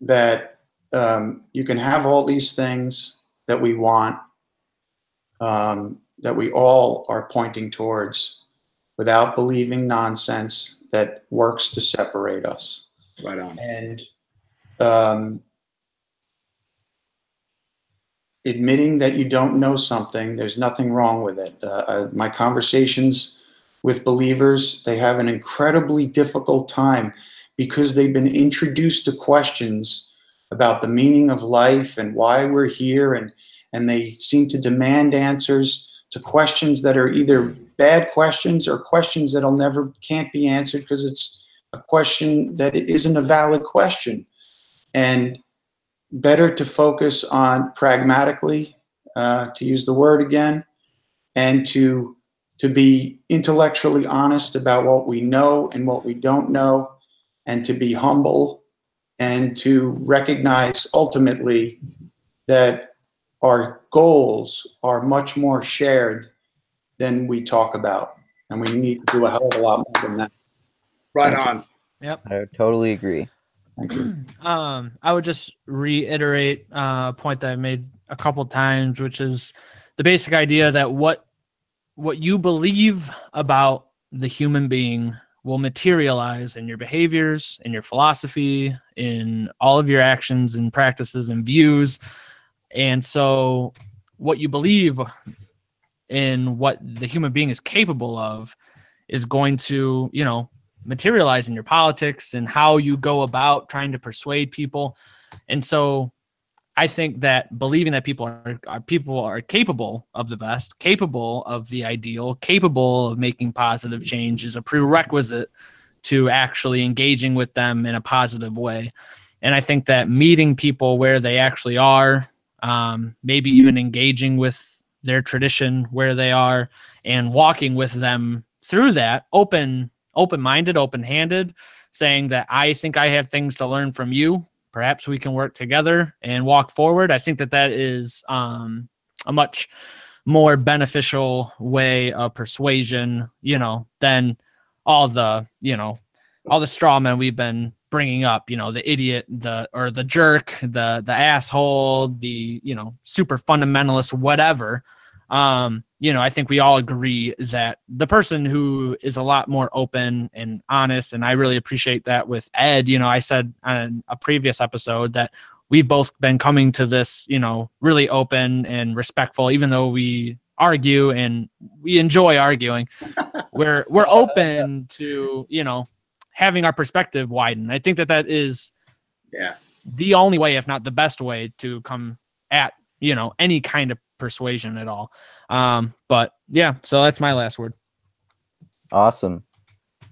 that you can have all these things that we want, that we all are pointing towards, without believing nonsense that works to separate us. Right on. And admitting that you don't know something, there's nothing wrong with it. My conversations with believers, they have an incredibly difficult time because they've been introduced to questions about the meaning of life and why we're here, and they seem to demand answers to questions that are either bad questions or questions that can't be answered because it's a question that isn't a valid question. And better to focus on pragmatically, to use the word again, and to be intellectually honest about what we know and what we don't know, and to be humble, and to recognize ultimately that our goals are much more shared than we talk about, and we need to do a hell of a lot more than that. Right on. Yep. I totally agree. Thank you. I would just reiterate a point that I made a couple times, which is the basic idea that what you believe about the human being will materialize in your behaviors, in your philosophy, in all of your actions and practices and views. And so what you believe in what the human being is capable of is going to, materialize in your politics and how you go about trying to persuade people. And so I think that believing that people are capable of the best, capable of the ideal, capable of making positive change is a prerequisite to actually engaging with them in a positive way. And I think that meeting people where they actually are, maybe even engaging with their tradition where they are and walking with them through that, open-minded, open-handed, saying that I think I have things to learn from you. Perhaps we can work together and walk forward. I think that is a much more beneficial way of persuasion, than all the straw men we've been bringing up, the idiot, the jerk, the asshole, the, super fundamentalist, whatever. I think we all agree that the person who is a lot more open and honest, and I really appreciate that with Ed, I said on a previous episode that we've both been coming to this, really open and respectful, even though we argue and we enjoy arguing. We're open to, having our perspective widen. I think that is the only way, if not the best way, to come at, any kind of persuasion at all. But yeah, so that's my last word. Awesome.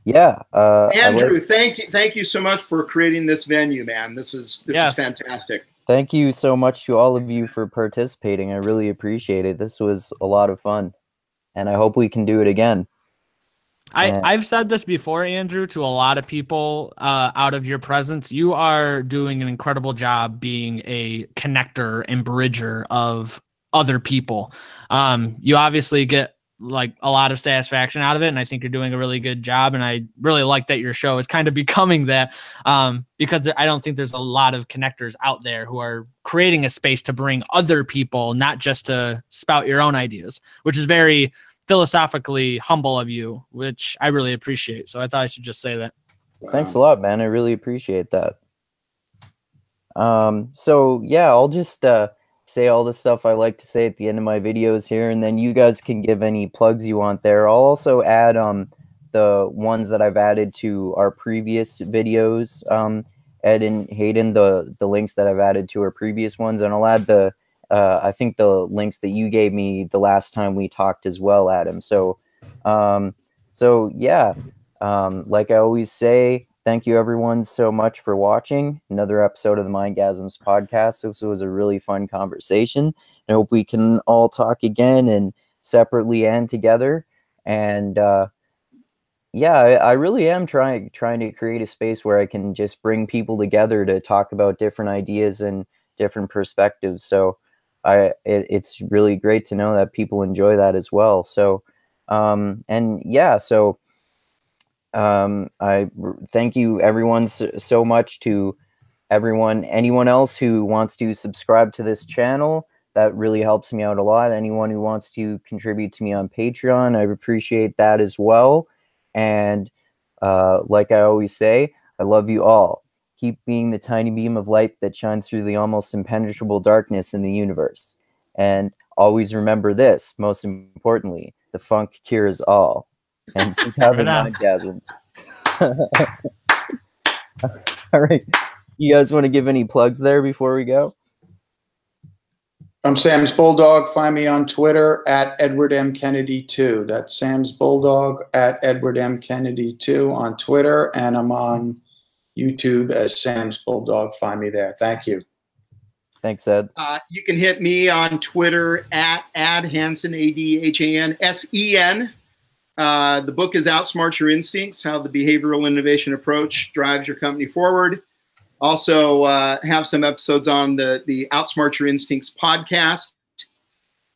Yeah. Andrew, thank you so much for creating this venue, man. This is fantastic. Thank you so much to all of you for participating. I really appreciate it. This was a lot of fun, and I hope we can do it again. I've said this before, Andrew, to a lot of people out of your presence. You are doing an incredible job being a connector and bridger of other people. You obviously get like a lot of satisfaction out of it, and I think you're doing a really good job, and I really like that your show is kind of becoming that, because I don't think there's a lot of connectors out there who are creating a space to bring other people, not just to spout your own ideas, which is very philosophically humble of you, which I really appreciate. So I thought I should just say that. Thanks a lot, man. I really appreciate that. So yeah, I'll just say all the stuff I like to say at the end of my videos here, and then you guys can give any plugs you want there. I'll also add the ones that I've added to our previous videos, Ed and Hayden, the links that I've added to our previous ones, and I'll add the I think the links that you gave me the last time we talked as well, Adam. So yeah, like I always say, thank you everyone so much for watching another episode of the Mindgasms podcast. This was a really fun conversation. I hope we can all talk again, and separately and together. And yeah, I really am trying to create a space where I can just bring people together to talk about different ideas and different perspectives. So it's really great to know that people enjoy that as well. So and yeah, so I thank you everyone so much. To anyone else who wants to subscribe to this channel, that really helps me out a lot. Anyone who wants to contribute to me on Patreon, I appreciate that as well. And like I always say, I love you all. Keep being the tiny beam of light that shines through the almost impenetrable darkness in the universe. And always remember this, most importantly, the funk cures all. And keep having mindgasms. All right. You guys want to give any plugs there before we go? I'm Sam's Bulldog. Find me on Twitter at Edward M. Kennedy 2. That's Sam's Bulldog at Edward M. Kennedy 2 on Twitter. And I'm on YouTube as Sam's Bulldog. Find me there. Thank you. Thanks, Ed. You can hit me on Twitter at Hansen, ADHANSEN. The book is Outsmart Your Instincts, How the Behavioral Innovation Approach Drives Your Company Forward. Also have some episodes on the Outsmart Your Instincts podcast.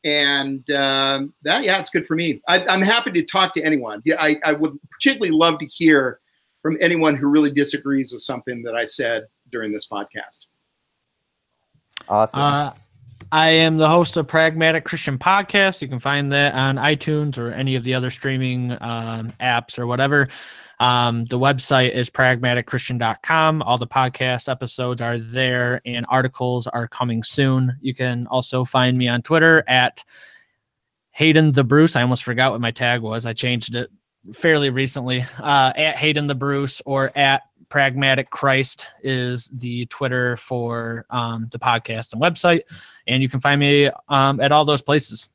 And it's good for me. I'm happy to talk to anyone. Yeah, I would particularly love to hear from anyone who really disagrees with something that I said during this podcast. Awesome. I am the host of Pragmatic Christian Podcast. You can find that on iTunes or any of the other streaming apps or whatever. The website is pragmaticchristian.com. All the podcast episodes are there, and articles are coming soon. You can also find me on Twitter at Hayden the Bruce. I almost forgot what my tag was. I changed it fairly recently. At Hayden the Bruce or at Pragmatic Christ is the Twitter for the podcast and website. And you can find me at all those places.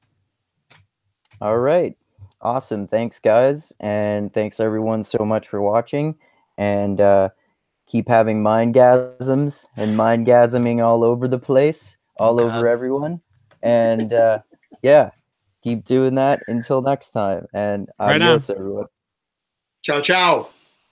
All right. Awesome. Thanks, guys. And thanks, everyone, so much for watching. And keep having mindgasms and mindgasming all over the place. all over everyone. And yeah, keep doing that until next time. And Right on. adios, everyone. Ciao, ciao.